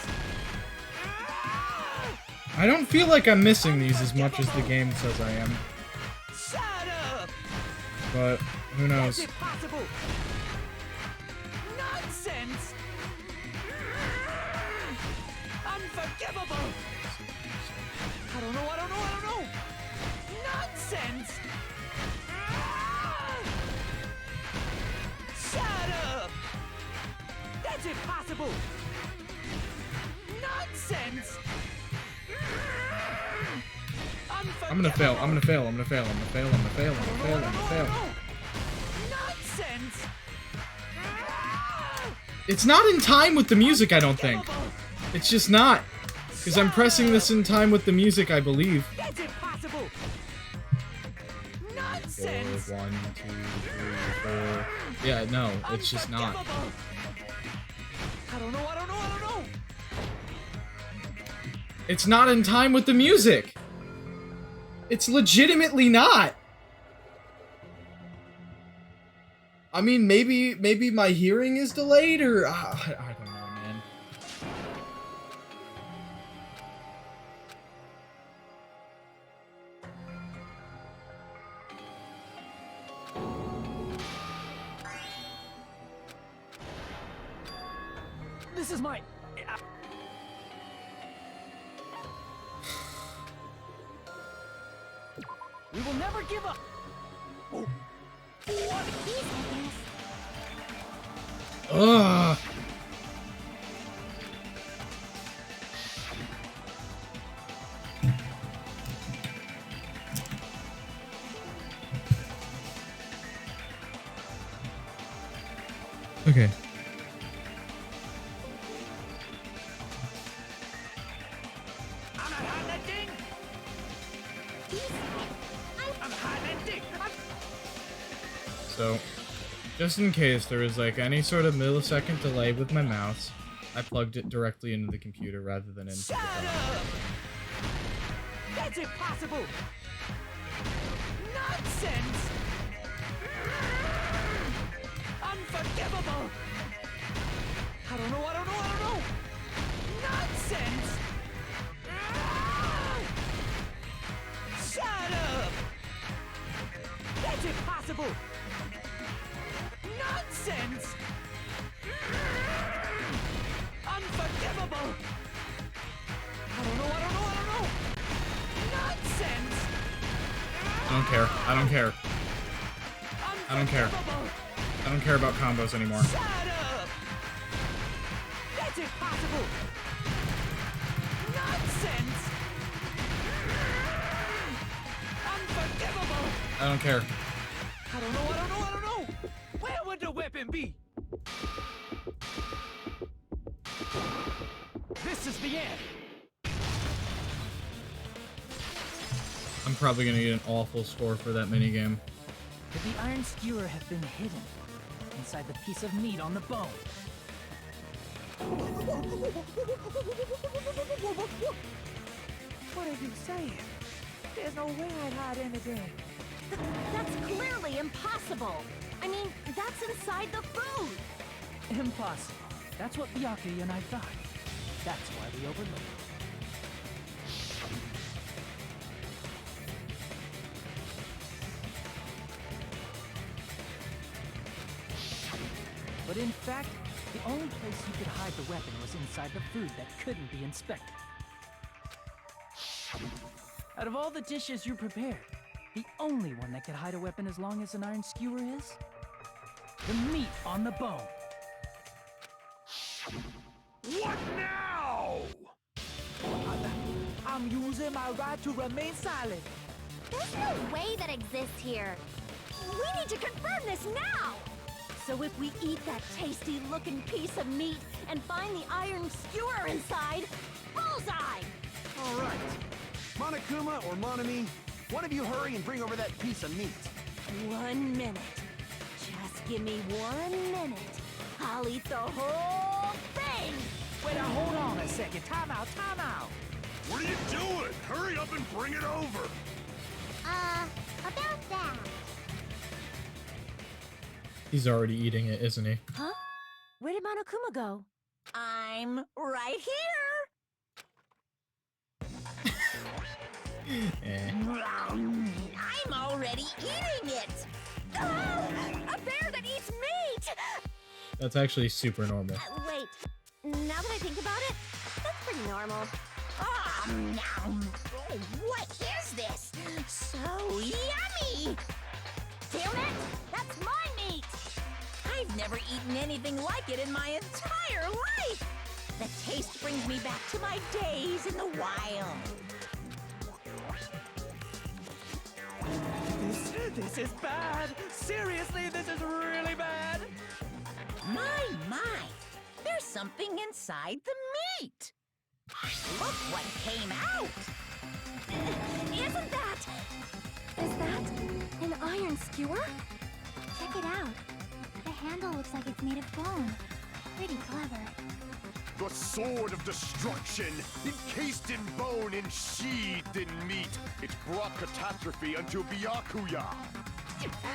Ah! I don't feel like I'm missing these as much as the game says I am. Shut up! But who knows? That's impossible! Nonsense! Unforgivable! I don't know. Nonsense! Shut up! That's impossible! Nonsense! I'm gonna fail. Nonsense! It's not in time with the music, I don't think. It's just not. Because I'm pressing this in time with the music, I believe. That's impossible! Nonsense! 4, 1, 2, 3, 4. Yeah, no, it's just not. I don't know. It's not in time with the music. It's legitimately not. I mean, maybe my hearing is delayed, or I don't know, man. This is my... We will never give up! Oh. Ugh. Okay. So, just in case there was like any sort of millisecond delay with my mouse, I plugged it directly into the computer rather than into the phone. That's impossible! Nonsense! Unforgivable! I don't know. Nonsense! Shut up! That's impossible! Nonsense! Unforgivable! I don't know. Nonsense! I don't care. I don't care. I don't care. I don't care about combos anymore. Shut up! That's impossible! Nonsense! Unforgivable! I don't care. I don't know. Where would the weapon be? This is the end. I'm probably gonna get an awful score for that minigame. Could the iron skewer have been hidden inside the piece of meat on the bone? What are you saying? There's no way I'd hide anything. That's clearly impossible. I mean, that's inside the food. Impossible. That's what Byakuya and I thought. That's why we overlooked it. But in fact, the only place you could hide the weapon was inside the food that couldn't be inspected. Out of all the dishes you prepared, the only one that could hide a weapon as long as an iron skewer is the meat on the bone. What now? I'm using my right to remain silent. There's no way that exists here. We need to confirm this now! So if we eat that tasty-looking piece of meat and find the iron skewer inside, bullseye! All right. Monokuma or Monami, one of you hurry and bring over that piece of meat. 1 minute. Just give me 1 minute. I'll eat the whole thing! Wait, now hold on a second. Time out, time out. What are you doing? Hurry up and bring it over! About that. He's already eating it, isn't he? Huh? Where did Monokuma go? I'm right here! Eh. I'm already eating it! A bear that eats meat! That's actually super normal. Wait, now that I think about it, that's pretty normal. Oh, what is this? So yummy! Damn it! That's my meat! I've never eaten anything like it in my entire life! The taste brings me back to my days in the wild. This is bad. Seriously, this is really bad. My! There's something inside the meat! Look what came out! Isn't that... Is that an iron skewer? Check it out. The handle looks like it's made of bone. Pretty clever. The sword of destruction, encased in bone and sheathed in meat. It brought catastrophe unto Byakuya.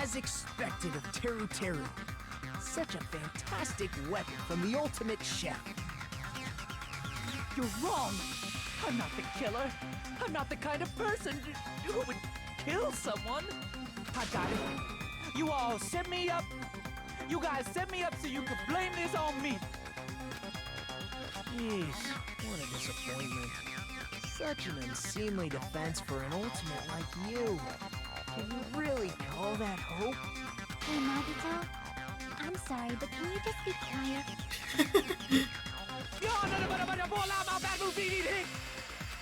As expected of Teru Teru. Such a fantastic weapon from the ultimate chef. You're wrong. I'm not the killer. I'm not the kind of person who would kill someone. I got it. You all set me up. You guys set me up so you could blame this on me. Jeez, what a disappointment. Such an unseemly defense for an ultimate like you. Can you really call that hope? Hey, Nagito. I'm sorry, but can you just be quiet? He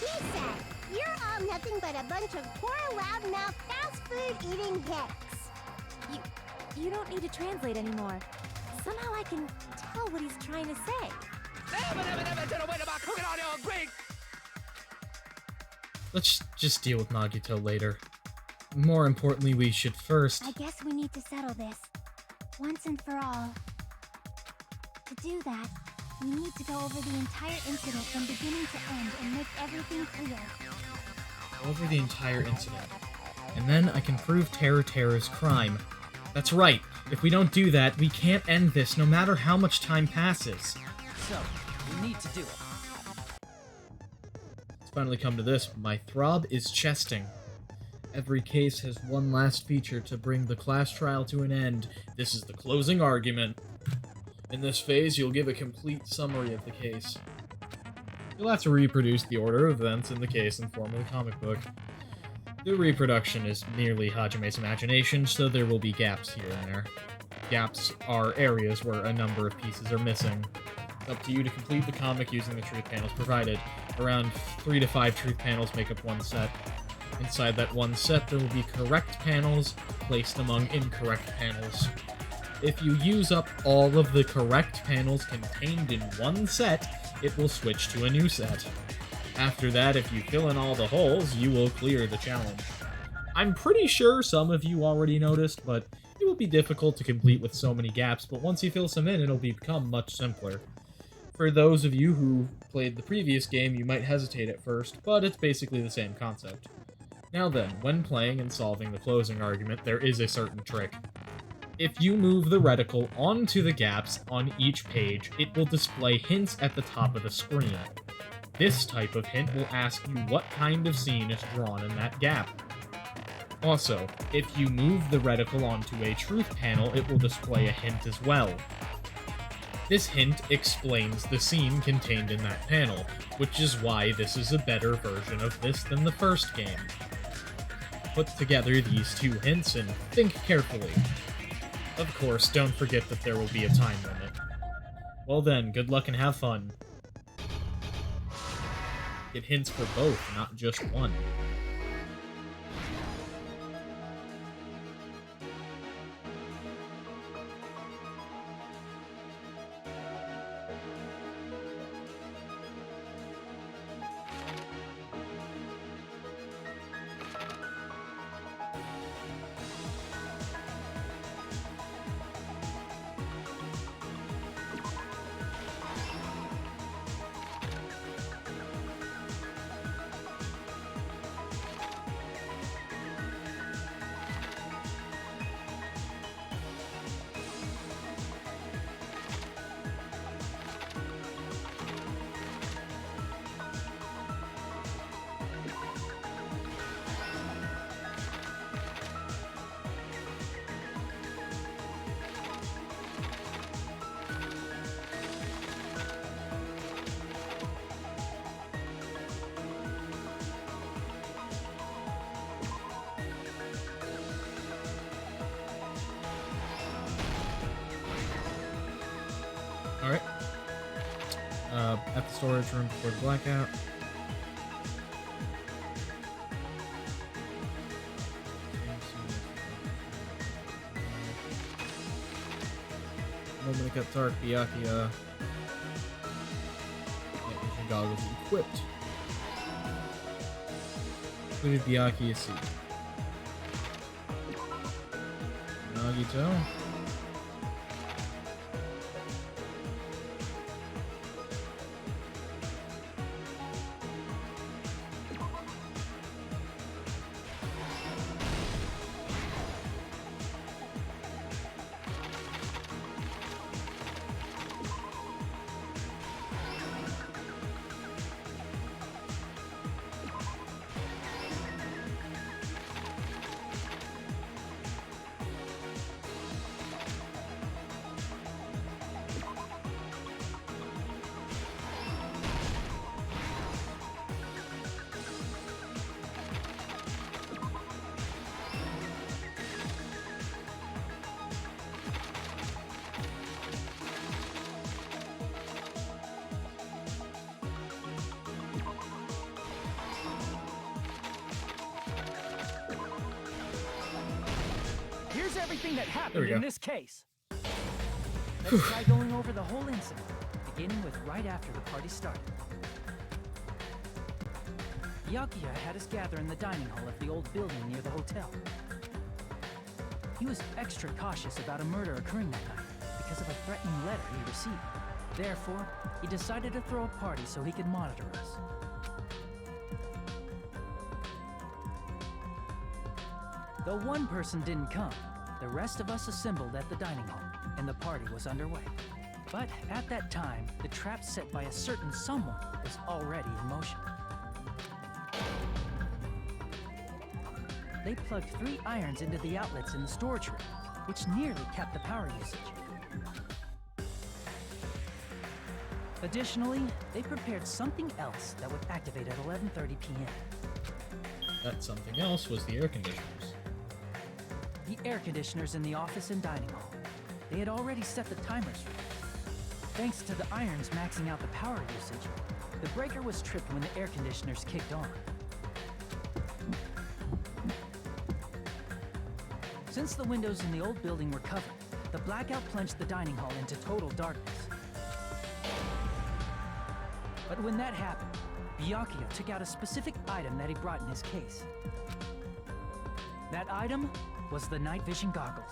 said, you're all nothing but a bunch of poor, loudmouth, fast food eating hicks. You don't need to translate anymore. Somehow I can tell what he's trying to say. Let's just deal with Nagito later. More importantly, we should first... I guess we need to settle this. Once and for all. To do that, we need to go over the entire incident from beginning to end and make everything clear. over the entire incident. And then I can prove Teru's crime. That's right. If we don't do that, we can't end this no matter how much time passes. So, we need to do it. It's finally come to this. My throb is chesting. Every case has one last feature to bring the class trial to an end. This is the closing argument. In this phase, you'll give a complete summary of the case. You'll have to reproduce the order of events in the case in form of the comic book. The reproduction is merely Hajime's imagination, so there will be gaps here and there. Gaps are areas where a number of pieces are missing. It's up to you to complete the comic using the truth panels provided. Around 3 to 5 truth panels make up one set. Inside that one set, there will be correct panels placed among incorrect panels. If you use up all of the correct panels contained in one set, it will switch to a new set. After that, if you fill in all the holes, you will clear the challenge. I'm pretty sure some of you already noticed, but it will be difficult to complete with so many gaps, but once you fill some in, it'll become much simpler. For those of you who played the previous game, you might hesitate at first, but it's basically the same concept. Now then, when playing and solving the closing argument, there is a certain trick. If you move the reticle onto the gaps on each page, it will display hints at the top of the screen. This type of hint will ask you what kind of scene is drawn in that gap. Also, if you move the reticle onto a truth panel, it will display a hint as well. This hint explains the scene contained in that panel, which is why this is a better version of this than the first game. Put together these two hints and think carefully. Of course, don't forget that there will be a time limit. Well then, good luck and have fun. Get hints for both, not just one. storage room before the blackout. The moment it got dark, Byakuya night vision goggles equipped. Included Byakuya suit. Nagito. Here's everything that There happened we go. in this case. Let's try going over the whole incident, beginning with right after the party started. Byakuya had us gather in the dining hall of the old building near the hotel. He was extra cautious about a murder occurring that night because of a threatening letter he received. Therefore, he decided to throw a party so he could monitor us. Though one person didn't come, the rest of us assembled at the dining hall, and the party was underway. But at that time, the trap set by a certain someone was already in motion. They plugged 3 irons into the outlets in the storage room, which nearly capped the power usage. Additionally, they prepared something else that would activate at 11:30 p.m. That something else was the air conditioners. The air conditioners in the office and dining hall. They had already set the timers for this. Thanks to the irons maxing out the power usage, the breaker was tripped when the air conditioners kicked on. Since the windows in the old building were covered, the blackout plunged the dining hall into total darkness. But when that happened, Byakuya took out a specific item that he brought in his case. That item was the night vision goggles.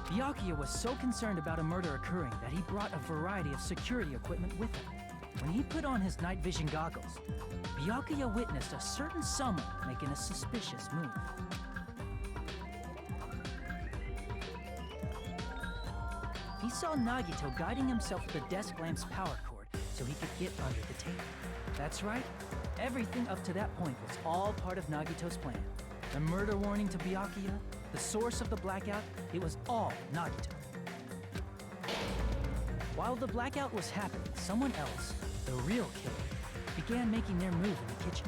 Byakuya was so concerned about a murder occurring that he brought a variety of security equipment with him. When he put on his night vision goggles, Byakuya witnessed a certain someone making a suspicious move. He saw Nagito guiding himself with the desk lamp's power cord so he could get under the table. That's right, everything up to that point was all part of Nagito's plan. The murder warning to Byakuya, the source of the blackout, it was all Nagito. While the blackout was happening, someone else, the real killer, began making their move in the kitchen.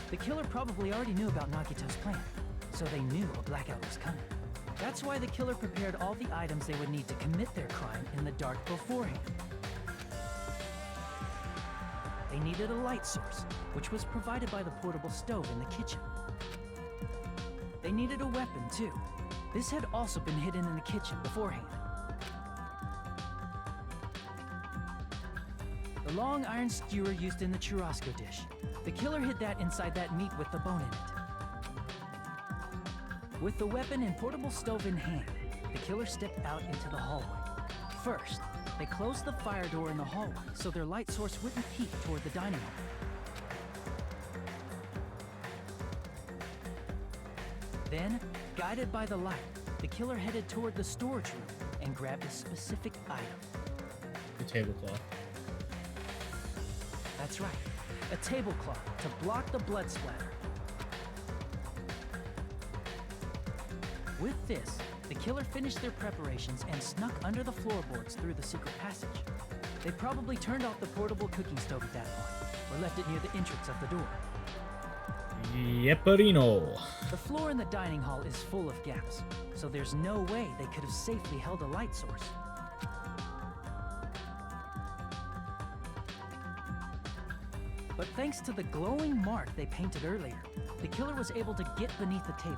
The killer probably already knew about Nagito's plan, so they knew a blackout was coming. That's why the killer prepared all the items they would need to commit their crime in the dark beforehand. They needed a light source, which was provided by the portable stove in the kitchen. They needed a weapon, too. This had also been hidden in the kitchen beforehand. The long iron skewer used in the churrasco dish. The killer hid that inside that meat with the bone in it. With the weapon and portable stove in hand, the killer stepped out into the hallway. First, they closed the fire door in the hallway so their light source wouldn't peek toward the dining hall. Then, guided by the light, the killer headed toward the storage room and grabbed a specific item. The tablecloth. That's right, a tablecloth to block the blood splatter. With this, the killer finished their preparations and snuck under the floorboards through the secret passage. They probably turned off the portable cooking stove at that point, or left it near the entrance of the door. Yepperino. The floor in the dining hall is full of gaps, so there's no way they could have safely held a light source. But thanks to the glowing mark they painted earlier, the killer was able to get beneath the table.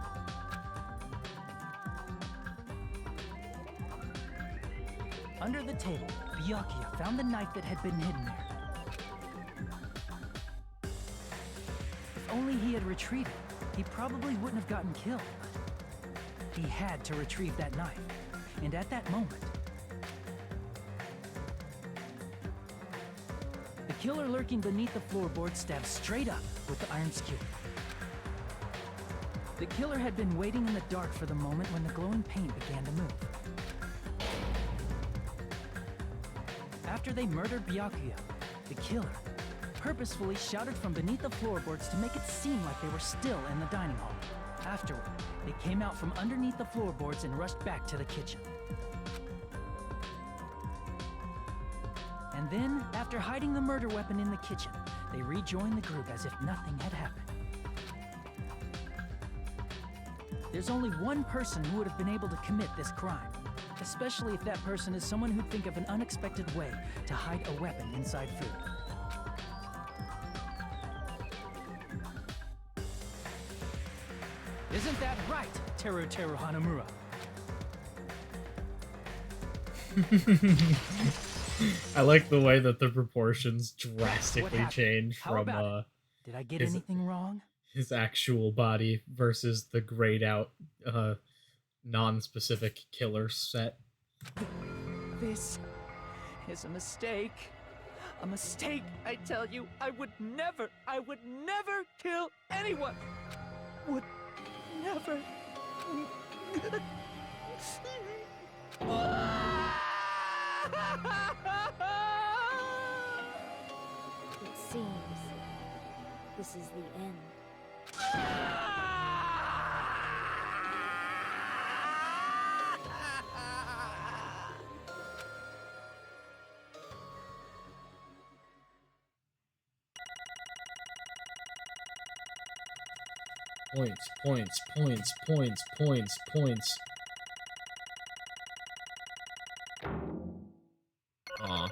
Under the table, Byakuya found the knife that had been hidden there. If only he had retreated, he probably wouldn't have gotten killed. He had to retrieve that knife, and at that moment, the killer lurking beneath the floorboard stabbed straight up with the iron skewer. The killer had been waiting in the dark for the moment when the glowing paint began to move. After they murdered Byakuya, the killer purposefully shouted from beneath the floorboards to make it seem like they were still in the dining hall. Afterward, they came out from underneath the floorboards and rushed back to the kitchen. And then, after hiding the murder weapon in the kitchen, they rejoined the group as if nothing had happened. There's only one person who would have been able to commit this crime, especially if that person is someone who'd think of an unexpected way to hide a weapon inside food. Isn't that right, Teru Hanamura? I like the way that the proportions drastically change from Did I get anything wrong? His actual body versus the grayed out non-specific killer set. This is a mistake. A mistake, I tell you. I would never kill anyone. Would never. It seems this is the end. Points. Aw.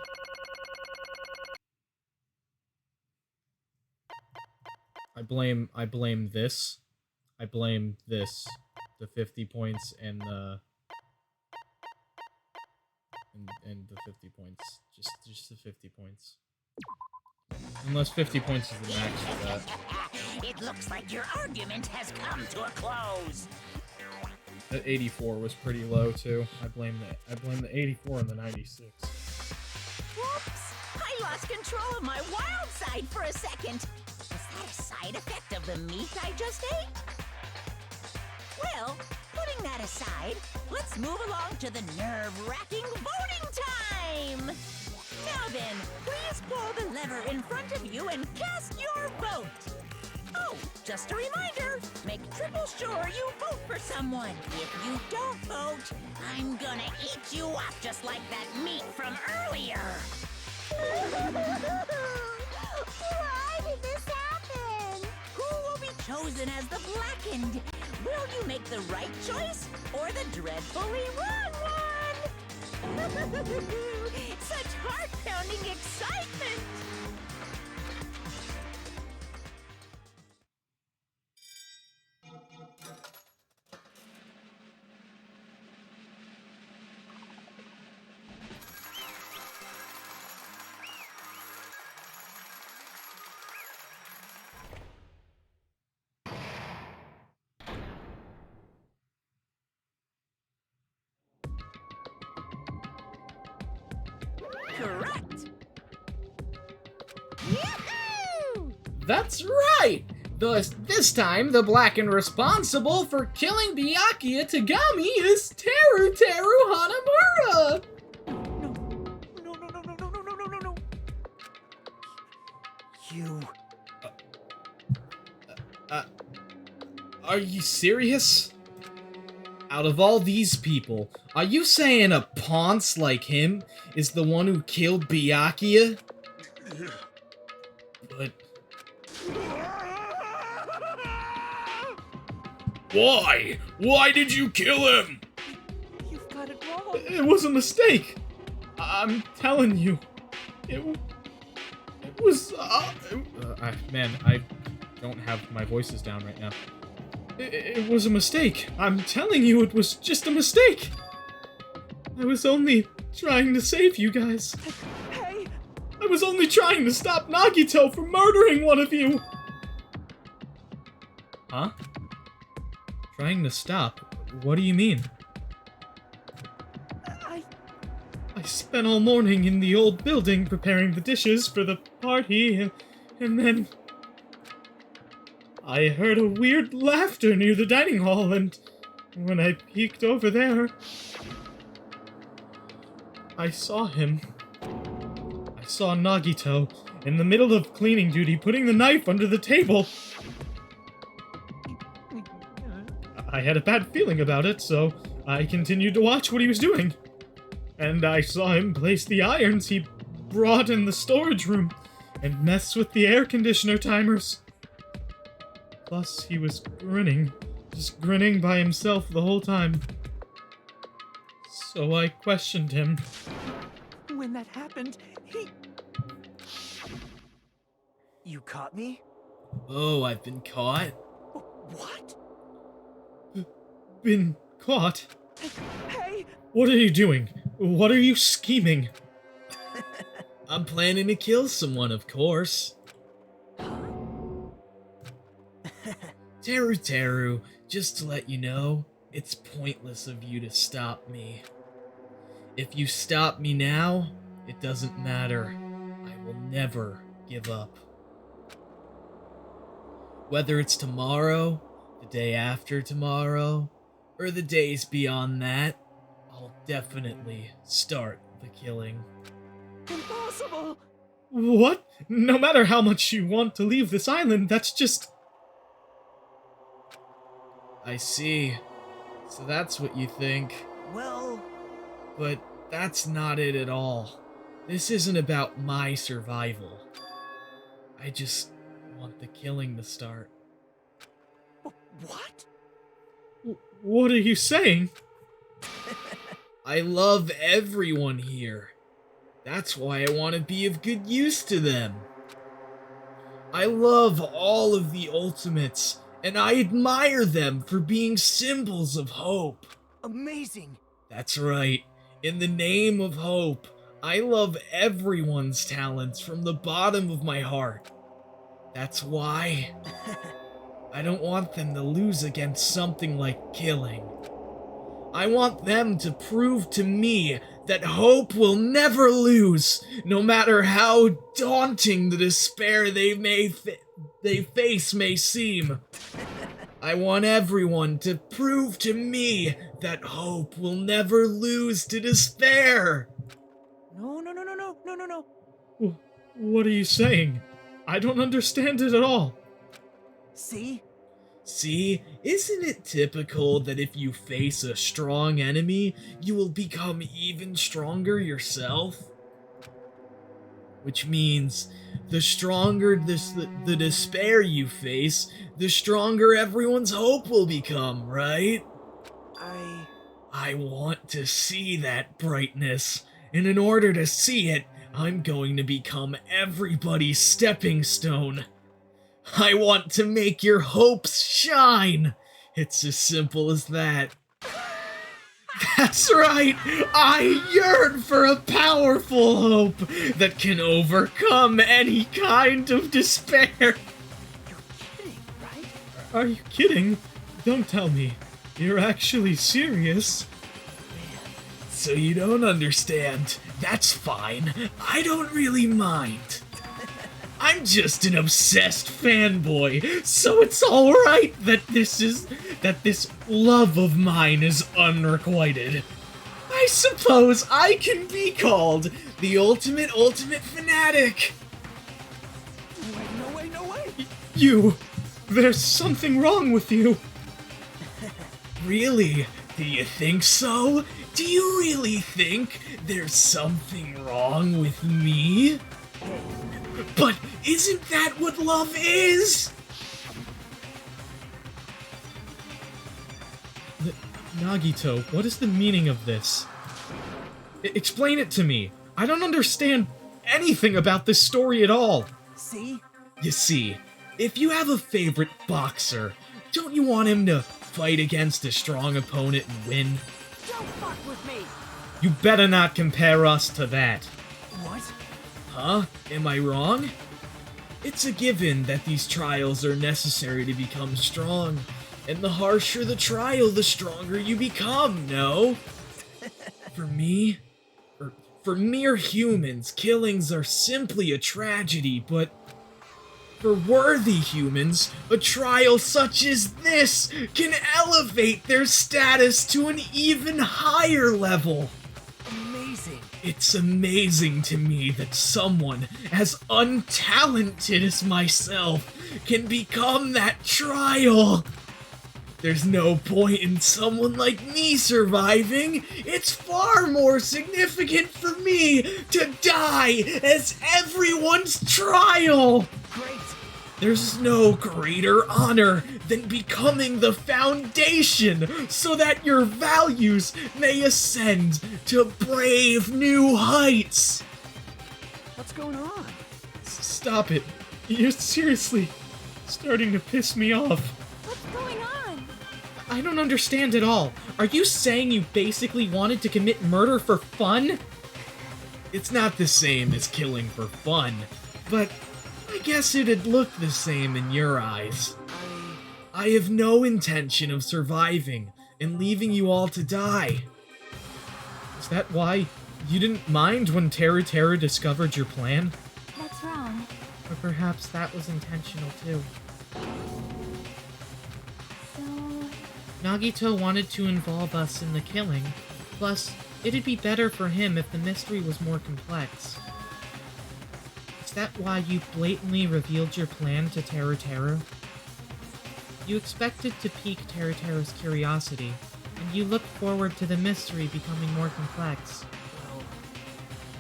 I blame this. I blame this. The 50 points and the and the 50 points. Just the 50 points. Unless 50 points is the max for that. It looks like your argument has come to a close. That 84 was pretty low too. I blame the 84 and the 96. Whoops! I lost control of my wild side for a second. Was that a side effect of the meat I just ate? Well, putting that aside, let's move along to the nerve-wracking voting time! Now then, please pull the lever in front of you and cast your vote! Oh, just a reminder, make triple sure you vote for someone. If you don't vote, I'm gonna eat you up just like that meat from earlier! Why did this happen? Who will be chosen as the blackened? Will you make the right choice or the dreadfully wrong one? Such heart-pounding excitement! Correct! Yahoo! That's right! This time, the blackened responsible for killing Byakuya Tagami is Teru Hanamura! No. You... Are you serious? Out of all these people, are you saying a ponce like him is the one who killed Byakuya? But... Why? Why did you kill him? You've got it wrong. It was a mistake. I'm telling you. It was... Man, I don't have my voices down right now. It was a mistake. I'm telling you, it was just a mistake. I was only trying to save you guys. Hey! I was only trying to stop Nagito from murdering one of you. Huh? Trying to stop? What do you mean? I spent all morning in the old building preparing the dishes for the party, and then I heard a weird laughter near the dining hall, and when I peeked over there, I saw him. I saw Nagito in the middle of cleaning duty putting the knife under the table. I had a bad feeling about it, so I continued to watch what he was doing. And I saw him place the irons he brought in the storage room and mess with the air conditioner timers. Plus, he was grinning, just grinning by himself the whole time. So I questioned him. When that happened, You caught me? Oh, I've been caught? What? Been caught? Hey! What are you doing? What are you scheming? I'm planning to kill someone, of course. Teru, just to let you know, it's pointless of you to stop me. If you stop me now, it doesn't matter. I will never give up. Whether it's tomorrow, the day after tomorrow, or the days beyond that, I'll definitely start the killing. Impossible! What? No matter how much you want to leave this island, that's just... I see. So that's what you think. Well... But that's not it at all. This isn't about my survival. I just want the killing to start. What? What are you saying? I love everyone here. That's why I want to be of good use to them. I love all of the Ultimates, and I admire them for being symbols of hope. Amazing! That's right. In the name of hope, I love everyone's talents from the bottom of my heart. That's why I don't want them to lose against something like killing. I want them to prove to me that hope will never lose, no matter how daunting the despair they face may seem. I want everyone to prove to me that hope will never lose to despair. No. What are you saying? I don't understand it at all. See? See, isn't it typical that if you face a strong enemy, you will become even stronger yourself? Which means, the stronger the despair you face, the stronger everyone's hope will become, right? I want to see that brightness, and in order to see it, I'm going to become everybody's stepping stone. I want to make your hopes shine. It's as simple as that. That's right! I yearn for a powerful hope that can overcome any kind of despair. You're kidding, right? Are you kidding? Don't tell me. You're actually serious? So you don't understand. That's fine. I don't really mind. I'm just an obsessed fanboy, so it's alright that this love of mine is unrequited. I suppose I can be called the ultimate fanatic. No way! There's something wrong with you. Really? Do you think so? Do you really think there's something wrong with me? But isn't that what love is? Nagito, what is the meaning of this? Explain it to me. I don't understand anything about this story at all. See? You see, if you have a favorite boxer, don't you want him to fight against a strong opponent and win? Don't fuck with me! You better not compare us to that. What? Huh? Am I wrong? It's a given that these trials are necessary to become strong, and the harsher the trial, the stronger you become, no? For mere humans, killings are simply a tragedy, but for worthy humans, a trial such as this can elevate their status to an even higher level. Amazing. It's amazing to me that someone as untalented as myself can become that trial. There's no point in someone like me surviving. It's far more significant for me to die as everyone's trial. Great. There's no greater honor than becoming the foundation so that your values may ascend to brave new heights. What's going on? Stop it. You're seriously starting to piss me off. What's going on? I don't understand at all. Are you saying you basically wanted to commit murder for fun? It's not the same as killing for fun, but I guess it'd look the same in your eyes. I have no intention of surviving and leaving you all to die. Is that why you didn't mind when Teru discovered your plan? That's wrong. Or perhaps that was intentional too. So, Nagito wanted to involve us in the killing, plus it'd be better for him if the mystery was more complex. Is that why you blatantly revealed your plan to Teru? You expected to pique Teru's curiosity, and you looked forward to the mystery becoming more complex.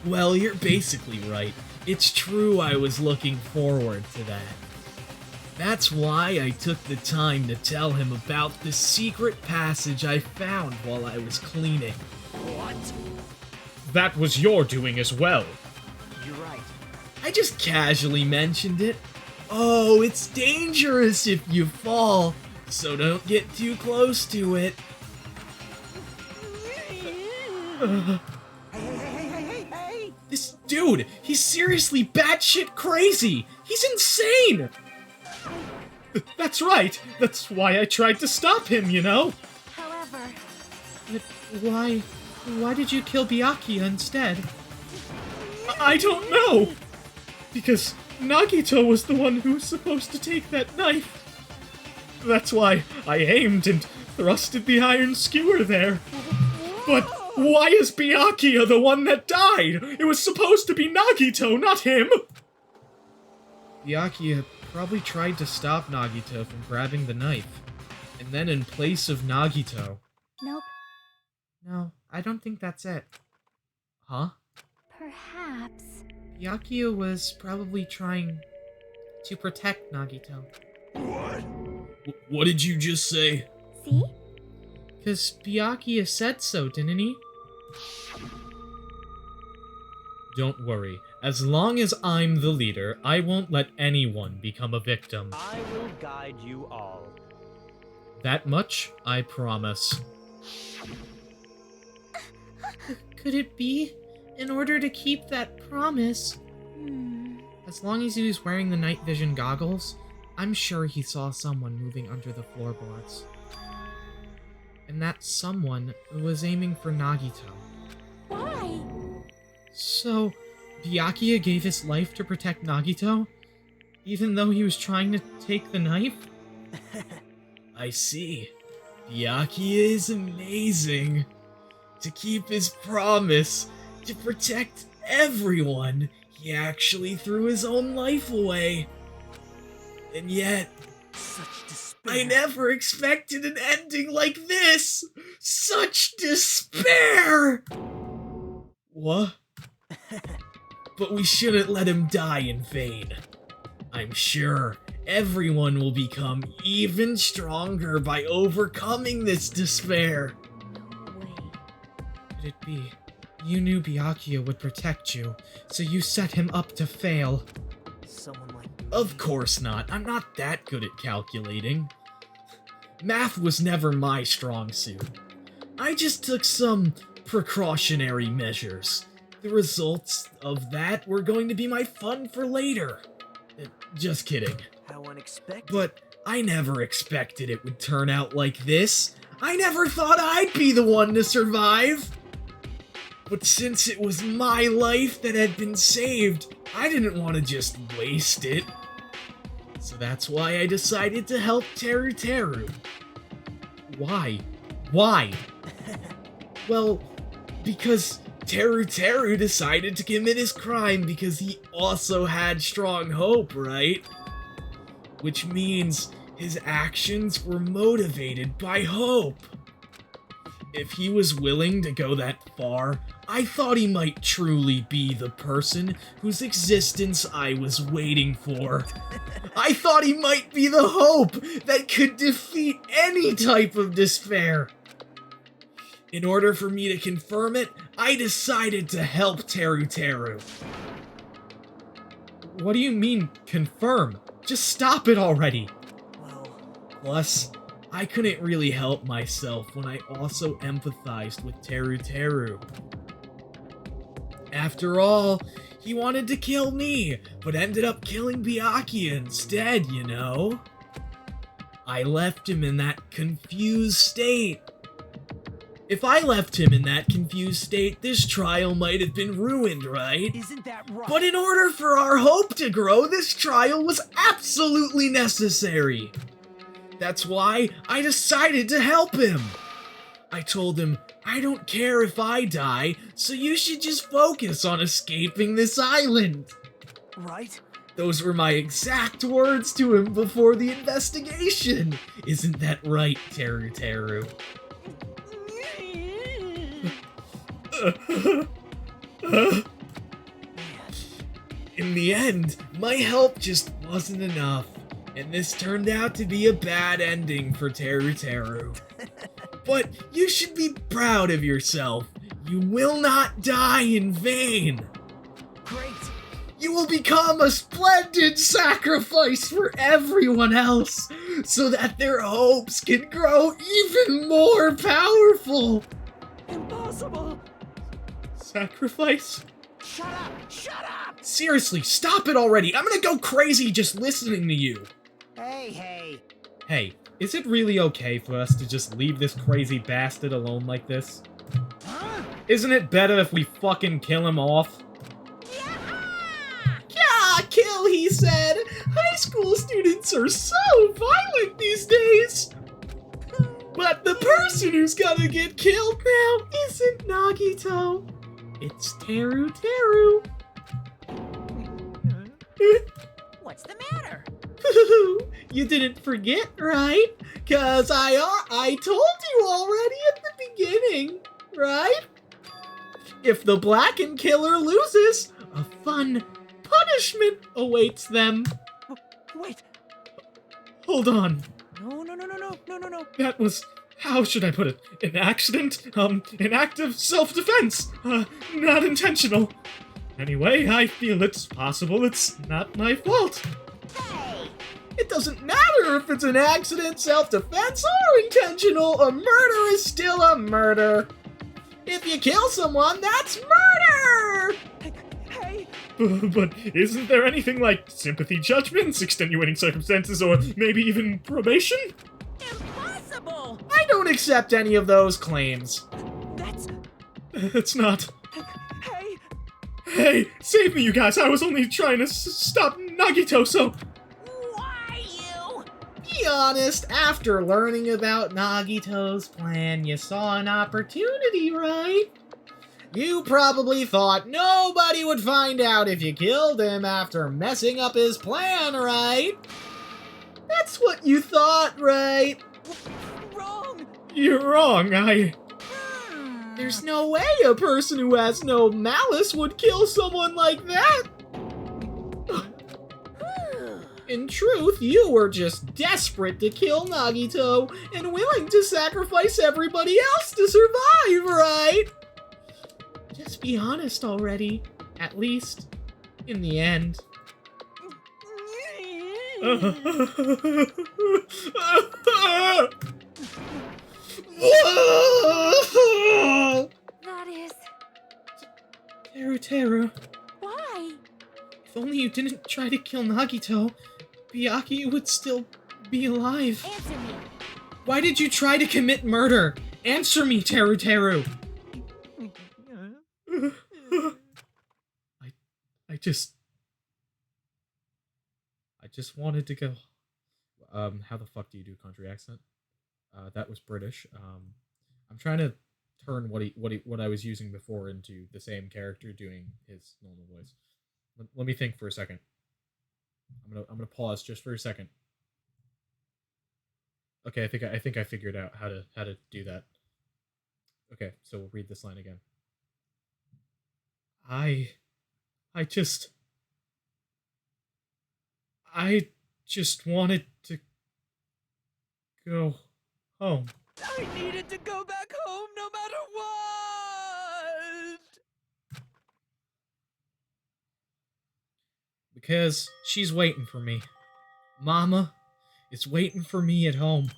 Well, you're basically right. It's true I was looking forward to that. That's why I took the time to tell him about the secret passage I found while I was cleaning. What? That was your doing as well. You're right. I just casually mentioned it. Oh, it's dangerous if you fall, so don't get too close to it. Hey! This dude, he's seriously batshit crazy! He's insane! That's right! That's why I tried to stop him, you know? however, But why did you kill Byakuya instead? I don't know! Because Nagito was the one who was supposed to take that knife. That's why I aimed and thrusted the iron skewer there. But why is Byakuya the one that died? It was supposed to be Nagito, not him! Byakuya probably tried to stop Nagito from grabbing the knife. And then in place of Nagito... nope. No, I don't think that's it. Huh? Perhaps. Byakuya was probably trying to protect Nagito. What? What did you just say? See? Because Byakuya said so, didn't he? Don't worry. As long as I'm the leader, I won't let anyone become a victim. I will guide you all. That much, I promise. Could it be? In order to keep that promise... As long as he was wearing the night vision goggles, I'm sure he saw someone moving under the floorboards. And that someone was aiming for Nagito. Why? So, Byakuya gave his life to protect Nagito? Even though he was trying to take the knife? I see. Byakuya is amazing. To keep his promise, to protect everyone, he actually threw his own life away. And yet, Such despair. I never expected an ending like this! Such despair! What? But we shouldn't let him die in vain. I'm sure everyone will become even stronger by overcoming this despair. No way. Could it be? You knew Byakuya would protect you, so you set him up to fail. Someone like Of course not. I'm not that good at calculating. Math was never my strong suit. I just took some precautionary measures. The results of that were going to be my fun for later. Just kidding. How unexpected. But I never expected it would turn out like this. I never thought I'd be the one to survive. But since it was my life that had been saved, I didn't want to just waste it. So that's why I decided to help Teru Teru. Why? Why? Well, because Teru Teru decided to commit his crime because he also had strong hope, right? Which means his actions were motivated by hope. If he was willing to go that far, I thought he might truly be the person whose existence I was waiting for. I thought he might be the hope that could defeat any type of despair. In order for me to confirm it, I decided to help Teru Teru. What do you mean, confirm? Just stop it already! Plus, I couldn't really help myself when I also empathized with Teru Teru. After all, he wanted to kill me, but ended up killing Byakuya instead, you know? I left him in that confused state. If I left him in that confused state, this trial might have been ruined, right? Isn't that right? But in order for our hope to grow, this trial was absolutely necessary. That's why I decided to help him. I told him, I don't care if I die, so you should just focus on escaping this island. Right? Those were my exact words to him before the investigation. Isn't that right, Teru Teru? In the end, my help just wasn't enough, and this turned out to be a bad ending for Teru Teru. But you should be proud of yourself. You will not die in vain. Great. You will become a splendid sacrifice for everyone else, so that their hopes can grow even more powerful. Impossible. Sacrifice? Shut up! Shut up! Seriously, stop it already. I'm gonna go crazy just listening to you. Hey. Hey, is it really okay for us to just leave this crazy bastard alone like this? Huh? Isn't it better if we fucking kill him off? Yeah, kill, he said. High school students are so violent these days. But the person who's gonna get killed now isn't Nagito. It's Teru Teru. What's the matter? You didn't forget, right? Cause I told you already at the beginning, right? If the Blackened Killer loses, a fun punishment awaits them. Wait. Hold on. No. That was, how should I put it? An accident? An act of self-defense. Not intentional. Anyway, I feel it's possible it's not my fault. Hey! It doesn't matter if it's an accident, self-defense, or intentional. A murder is still a murder. If you kill someone, that's murder! Hey! But isn't there anything like sympathy judgments, extenuating circumstances, or maybe even probation? Impossible! I don't accept any of those claims. That's... It's not. Hey! Hey, save me, you guys. I was only trying to stop Nagito, so... Why you? Be honest, after learning about Nagito's plan, you saw an opportunity, right? You probably thought nobody would find out if you killed him after messing up his plan, right? That's what you thought, right? Wrong! You're wrong, There's no way a person who has no malice would kill someone like that! In truth, you were just desperate to kill Nagito and willing to sacrifice everybody else to survive, right? Just be honest already, at least in the end. That is... Teru. Why? If only you didn't try to kill Nagito, Byakuya would still be alive. Answer me. Why did you try to commit murder? Answer me, Teru. I just wanted to go. How the fuck do you do country accent? That was British. I'm trying to turn what I was using before into the same character doing his normal voice. Let me think for a second. I'm gonna pause just for a second. Okay, I think I figured out how to do that. Okay, so we'll read this line again. I just wanted to go home. I needed to go back home no matter what! Because she's waiting for me. Mama is waiting for me at home.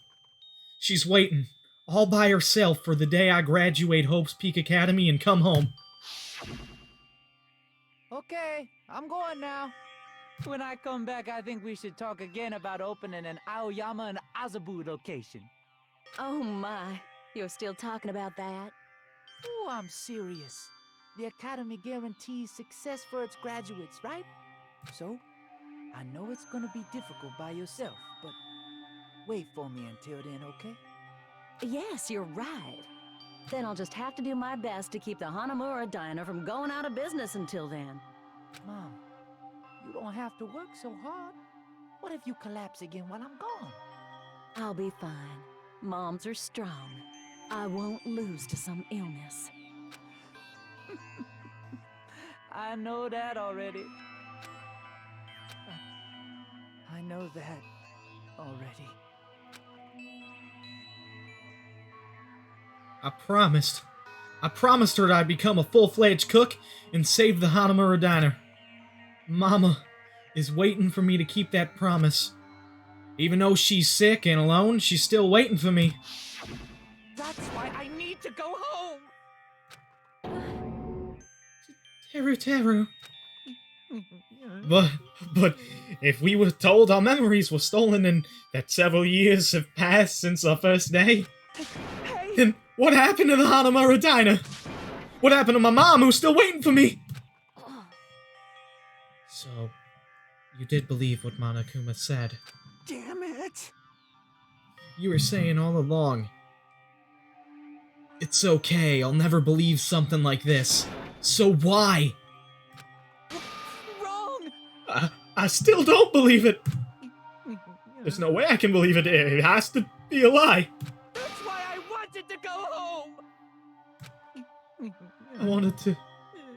She's waiting, all by herself, for the day I graduate Hope's Peak Academy and come home. Okay, I'm going now. When I come back, I think we should talk again about opening an Aoyama and Azabu location. Oh my, you're still talking about that? Oh, I'm serious. The Academy guarantees success for its graduates, right? So, I know it's gonna be difficult by yourself, but wait for me until then, okay? Yes, you're right. Then I'll just have to do my best to keep the Hanamura Diner from going out of business until then. Mom, you don't have to work so hard. What if you collapse again while I'm gone? I'll be fine. Moms are strong. I won't lose to some illness. I know that already. I know that already. I promised her that I'd become a full-fledged cook and save the Hanamura Diner. Mama is waiting for me to keep that promise. Even though she's sick and alone, she's still waiting for me. That's why I need to go home! Teru. But if we were told our memories were stolen and that several years have passed since our first day, then what happened to the Hanamura Diner? What happened to my mom who's still waiting for me? So, you did believe what Monokuma said. Damn it! You were saying all along, it's okay, I'll never believe something like this. So why? Wrong! I still don't believe it. There's no way I can believe it. It has to be a lie. That's why I wanted to go home! I wanted to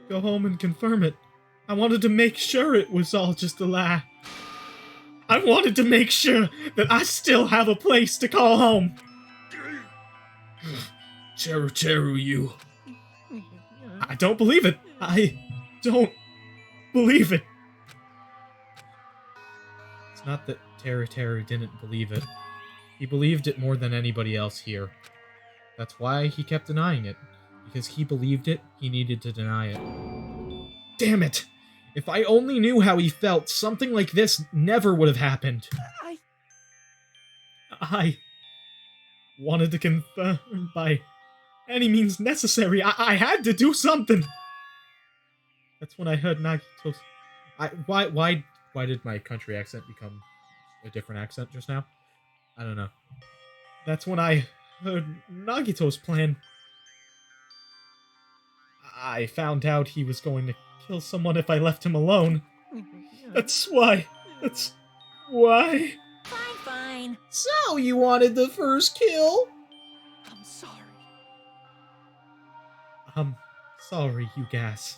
go home and confirm it. I wanted to make sure it was all just a lie. I wanted to make sure that I still have a place to call home. Teru, you. I don't believe it. I don't believe it. It's not that Teru didn't believe it. He believed it more than anybody else here. That's why he kept denying it. Because he believed it, he needed to deny it. Damn it! If I only knew how he felt, something like this never would have happened. I wanted to confirm by any means necessary. I had to do something. That's when I heard Nagito's... Why did my country accent become a different accent just now? I don't know. That's when I heard Nagito's plan. I found out he was going to kill someone if I left him alone. That's why. Fine. So, you wanted the first kill? I'm sorry. I'm sorry, you gas.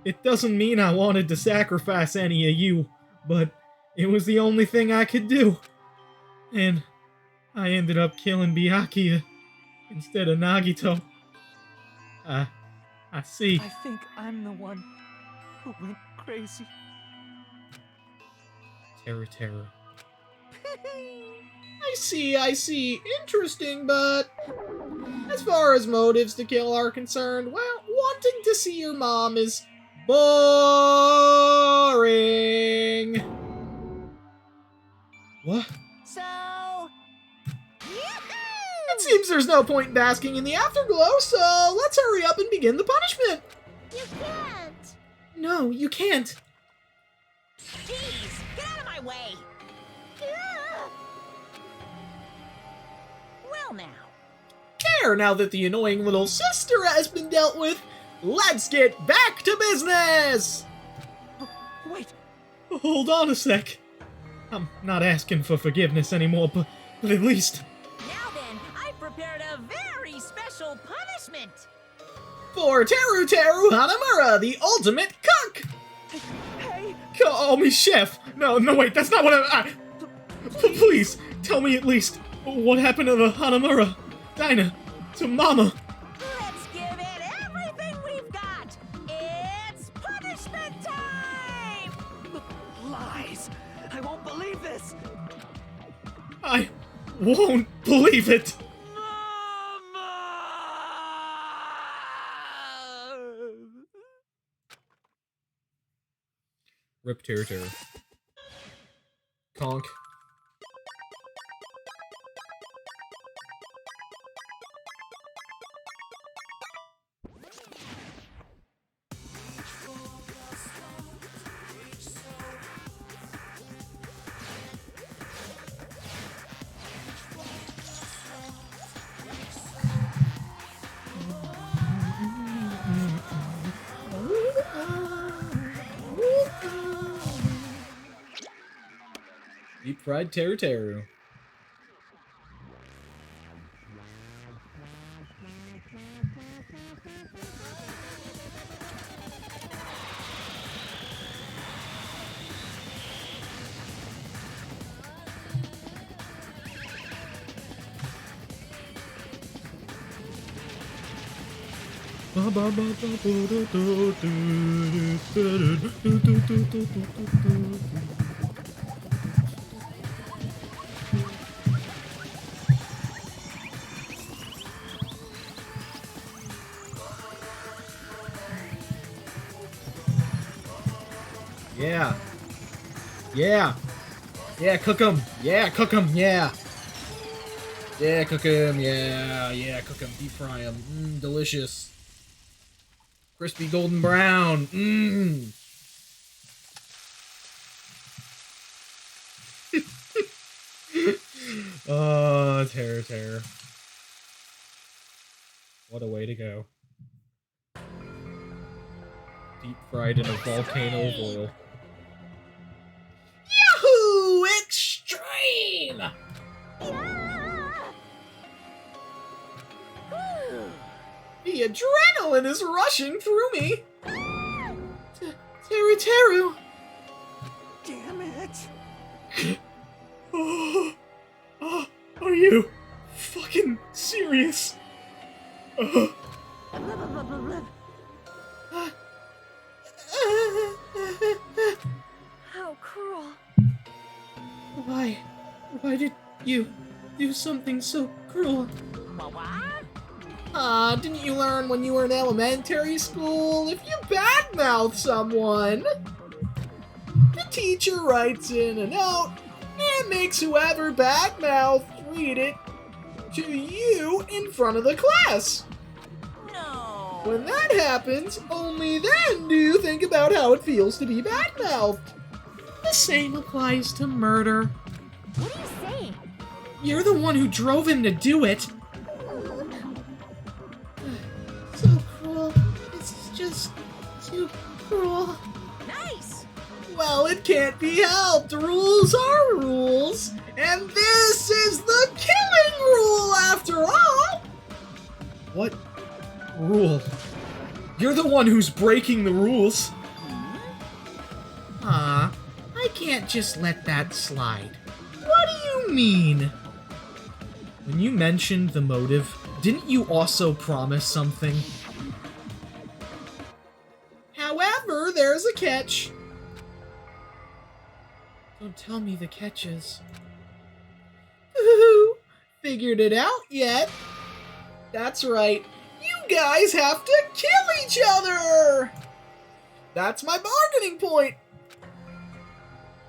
It doesn't mean I wanted to sacrifice any of you, but it was the only thing I could do. And I ended up killing Byakuya instead of Nagito. I see. I think I'm the one who went crazy. Teru. I see. Interesting, but as far as motives to kill are concerned, well, wanting to see your mom is boring. What? So... It seems there's no point in basking in the afterglow, so let's hurry up and begin the punishment. You can't. No, you can't. Jeez, get out of my way! Well now. There, now that the annoying little sister has been dealt with, let's get back to business! Wait, Hold on a sec. I'm not asking for forgiveness anymore, but at least Now then, I've prepared a very special punishment. for Teru Hanamura, the ultimate cook! hey, Call me chef! No, wait, that's not what Please, tell me at least what happened to the Hanamura diner, to Mama. Let's give it everything we've got. It's punishment time! lies! I won't believe this! I won't believe it! Rip Teru. Conk. Deep fried Teru. Yeah, cook 'em. Yeah, cook 'em. Yeah. Yeah, cook 'em. Yeah, cook 'em. Deep fry 'em. Delicious. Crispy golden brown. Oh, Teru. What a way to go. Deep fried in a volcano of oil. Yahoo! Extreme! The adrenaline is rushing through me! Teru! Damn it! Are you fucking serious? How cruel. Why did you do something so cruel? What? Didn't you learn when you were in elementary school? If you badmouth someone, the teacher writes in a note and makes whoever badmouthed read it to you in front of the class. No. When that happens, only then do you think about how it feels to be badmouthed. The same applies to murder. What are you saying? You're the one who drove him to do it. So cruel. This is just too cruel. Nice. Well, it can't be helped. Rules are rules. And this is the killing rule after all. What rule? You're the one who's breaking the rules. I can't just let that slide. What do you mean? When you mentioned the motive, didn't you also promise something? However, there's a catch. Don't tell me the catches. Woohoo! Figured it out yet? That's right. You guys have to kill each other! That's my bargaining point.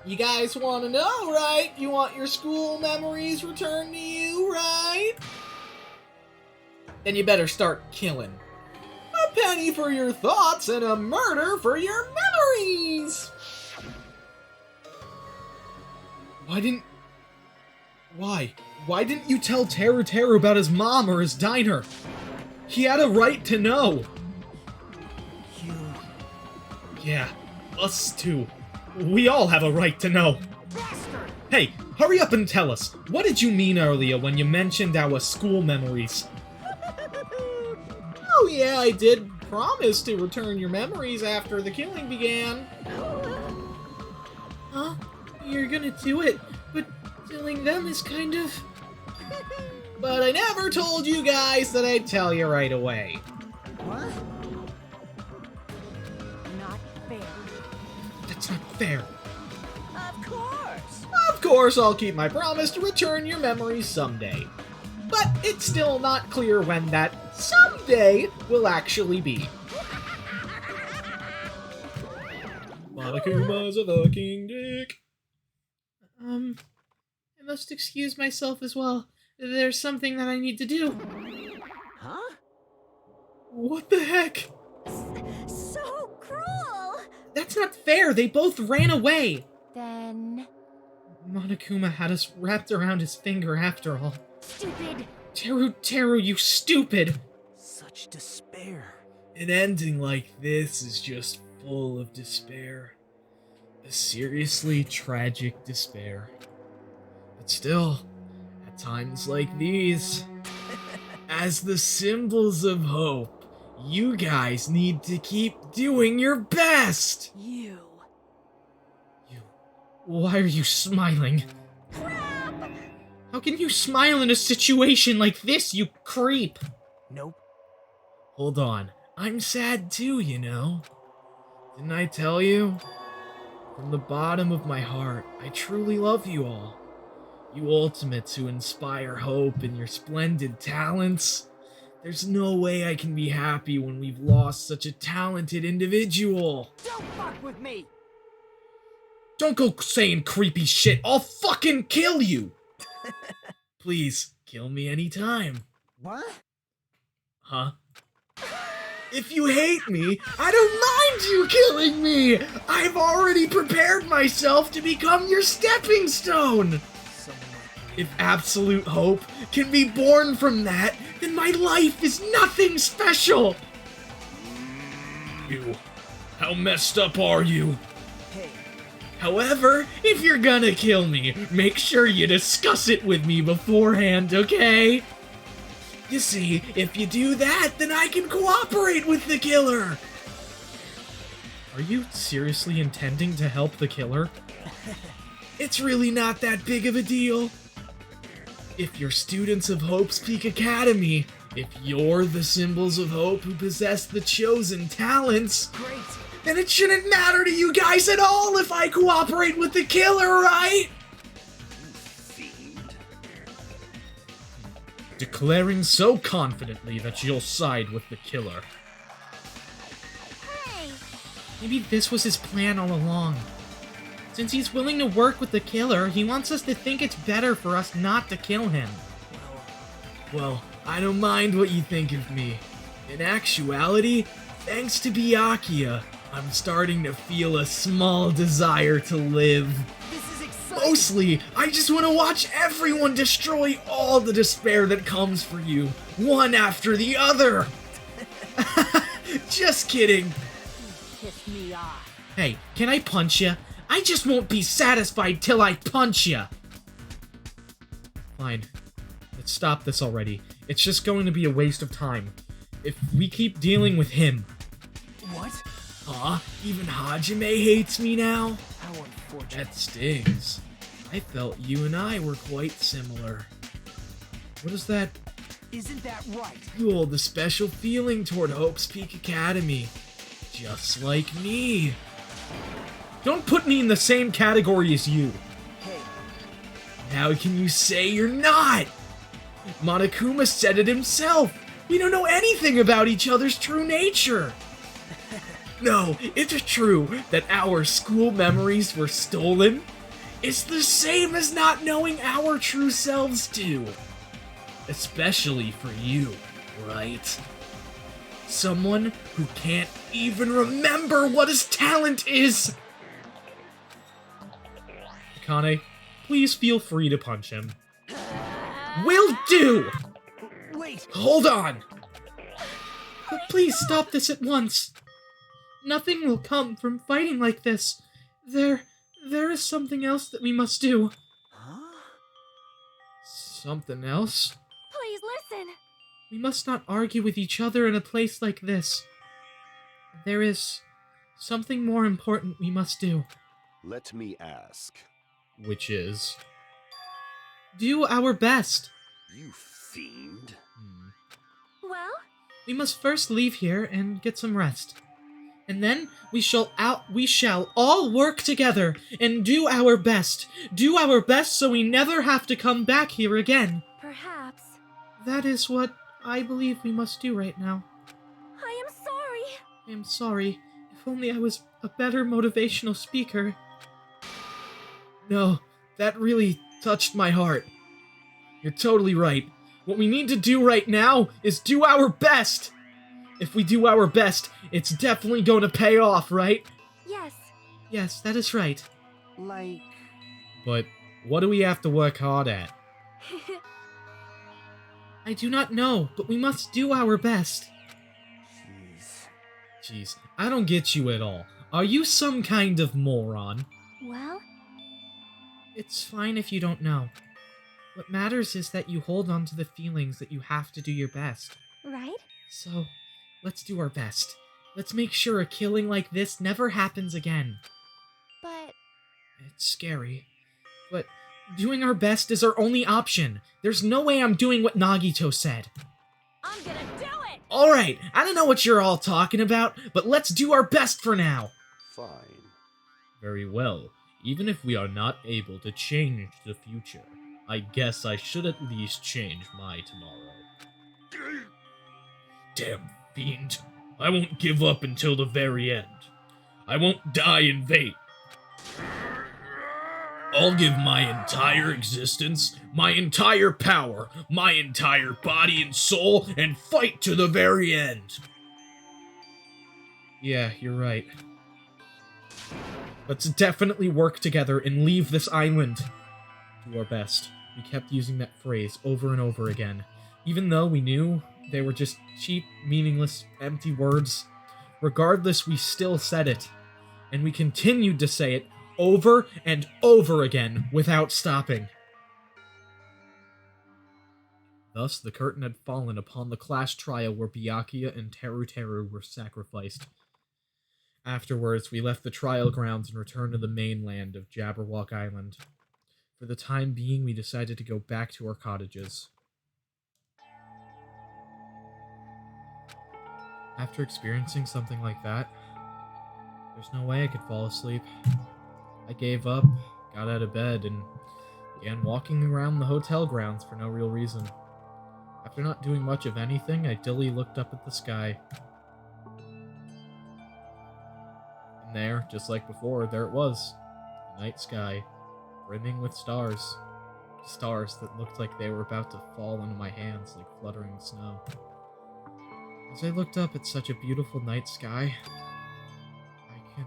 You guys want to know, right? You want your school memories returned to you, right? Then you better start killing. A penny for your thoughts and a murder for your memories! Why didn't you tell Teru about his mom or his diner? He had a right to know. Yeah, us too. We all have a right to know. Bastard! Hey, hurry up and tell us. What did you mean earlier when you mentioned our school memories? Oh yeah, I did promise to return your memories after the killing began. Huh? You're gonna do it, but killing them is kind of... But I never told you guys that I'd tell you right away. What? Not fair. That's not fair. Of course. Of course, I'll keep my promise to return your memories someday. But it's still not clear when that someday will actually be. Monokuma's a fucking dick. I must excuse myself as well. There's something that I need to do. Huh? What the heck? So cruel! That's not fair. They both ran away. Then... Monokuma had us wrapped around his finger after all. Stupid! Teru, you stupid! Such despair. An ending like this is just full of despair. A seriously tragic despair. But still, at times like these, as the symbols of hope, you guys need to keep doing your best! You. Why are you smiling? How can you smile in a situation like this, you creep? Nope. Hold on. I'm sad too, you know. Didn't I tell you? From the bottom of my heart, I truly love you all. You ultimates who inspire hope in your splendid talents. There's no way I can be happy when we've lost such a talented individual. Don't fuck with me! Don't go saying creepy shit. I'll fucking kill you. Please, kill me anytime. What? Huh? If you hate me, I don't mind you killing me! I've already prepared myself to become your stepping stone! If absolute hope can be born from that, then my life is nothing special! You, how messed up are you? Hey. However, if you're gonna kill me, make sure you discuss it with me beforehand, okay? You see, if you do that, then I can cooperate with the killer! Are you seriously intending to help the killer? It's really not that big of a deal. If you're students of Hope's Peak Academy, if you're the symbols of hope who possess the chosen talents, Great. then it shouldn't matter to you guys at all if I cooperate with the killer, right? Declaring so confidently that you'll side with the killer. Hey! Maybe this was his plan all along. Since he's willing to work with the killer, he wants us to think it's better for us not to kill him. Well, I don't mind what you think of me. In actuality, thanks to Byakuya, I'm starting to feel a small desire to live. This is exciting! Mostly, I just want to watch everyone destroy all the despair that comes for you, one after the other! Just kidding. Piss me off. Hey, can I punch ya? I just won't be satisfied till I punch ya! Fine. Let's stop this already. It's just going to be a waste of time. If we keep dealing with him. What? Huh? Even Hajime hates me now? How unfortunate. That stings. I felt you and I were quite similar. What is that? Isn't that right? You hold a special feeling toward Hope's Peak Academy. Just like me. Don't put me in the same category as you. Hey, How can you say you're not? Monokuma said it himself. We don't know anything about each other's true nature. No, it's true that our school memories were stolen. It's the same as not knowing our true selves too. Especially for you, right? Someone who can't even remember what his talent is. Akane, please feel free to punch him. Will do! wait! Hold on! But please stop this at once. Nothing will come from fighting like this. There is something else that we must do. Huh? Something else? Please listen. We must not argue with each other in a place like this. There is something more important we must do. Let me ask. Which is... do our best. You fiend. Well, We must first leave here and get some rest. And then we shall all work together and do our best. Do our best so we never have to come back here again. perhaps. That is what I believe we must do right now. I am sorry. I am sorry. If only I was a better motivational speaker. No, that really touched my heart. You're totally right. What we need to do right now is do our best. If we do our best, it's definitely going to pay off, right? Yes. Yes, that is right. Like... But what do we have to work hard at? I do not know, but we must do our best. Jeez, I don't get you at all. Are you some kind of moron? Well, It's fine if you don't know. What matters is that you hold on to the feelings that you have to do your best. right? So, let's do our best. Let's make sure a killing like this never happens again. But It's scary, but doing our best is our only option. There's no way I'm doing what Nagito said. I'm gonna do it! Alright, I don't know what you're all talking about, but let's do our best for now. Fine. Very well. Even if we are not able to change the future, I guess I should at least change my tomorrow. Damn fiend. I won't give up until the very end. I won't die in vain. I'll give my entire existence, my entire power, my entire body and soul, and fight to the very end. Yeah, you're right. Let's definitely work together and leave this island. Do our best. We kept using that phrase over and over again, even though we knew they were just cheap, meaningless, empty words. Regardless, we still said it, and we continued to say it over and over again without stopping. Thus, the curtain had fallen upon the class trial where Byakuya and Teru were sacrificed. Afterwards, we left the trial grounds and returned to the mainland of Jabberwock Island. For the time being, we decided to go back to our cottages. After experiencing something like that, there's no way I could fall asleep. I gave up, got out of bed, and began walking around the hotel grounds for no real reason. After not doing much of anything, I dully looked up at the sky. And there, just like before, there it was. The night sky, brimming with stars. Stars that looked like they were about to fall into my hands like fluttering snow. As I looked up at such a beautiful night sky, I can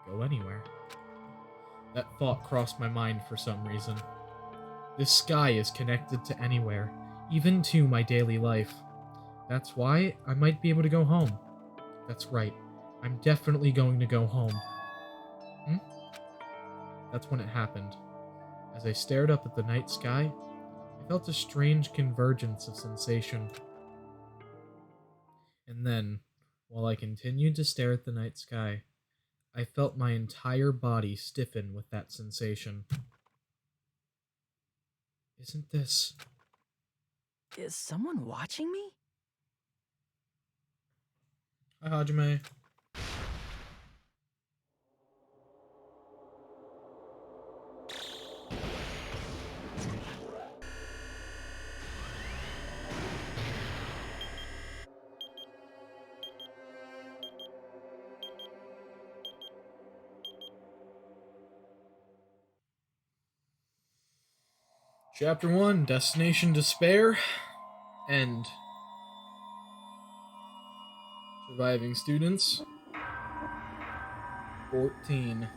go anywhere. That thought crossed my mind for some reason. This sky is connected to anywhere, even to my daily life. That's why I might be able to go home. That's right, I'm definitely going to go home. That's when it happened. As I stared up at the night sky, I felt a strange convergence of sensation. And then, while I continued to stare at the night sky, I felt my entire body stiffen with that sensation. Isn't this... Is someone watching me? Hi, Hajime. Chapter 1, Destination Despair. End. Surviving students. 14.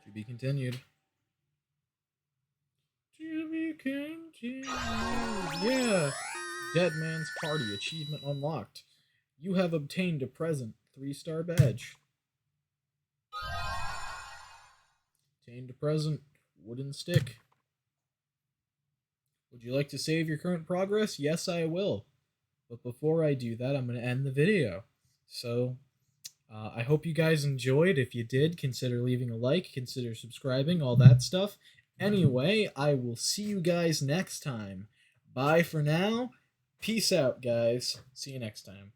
To be continued. To be continued. Yeah! Dead Man's Party achievement unlocked. You have obtained a present 3-star badge. Obtained a present wooden stick. Would you like to save your current progress? Yes, I will. But before I do that, I'm going to end the video. So, I hope you guys enjoyed. If you did, consider leaving a like, consider subscribing, all that stuff. Anyway, I will see you guys next time. Bye for now. Peace out, guys. See you next time.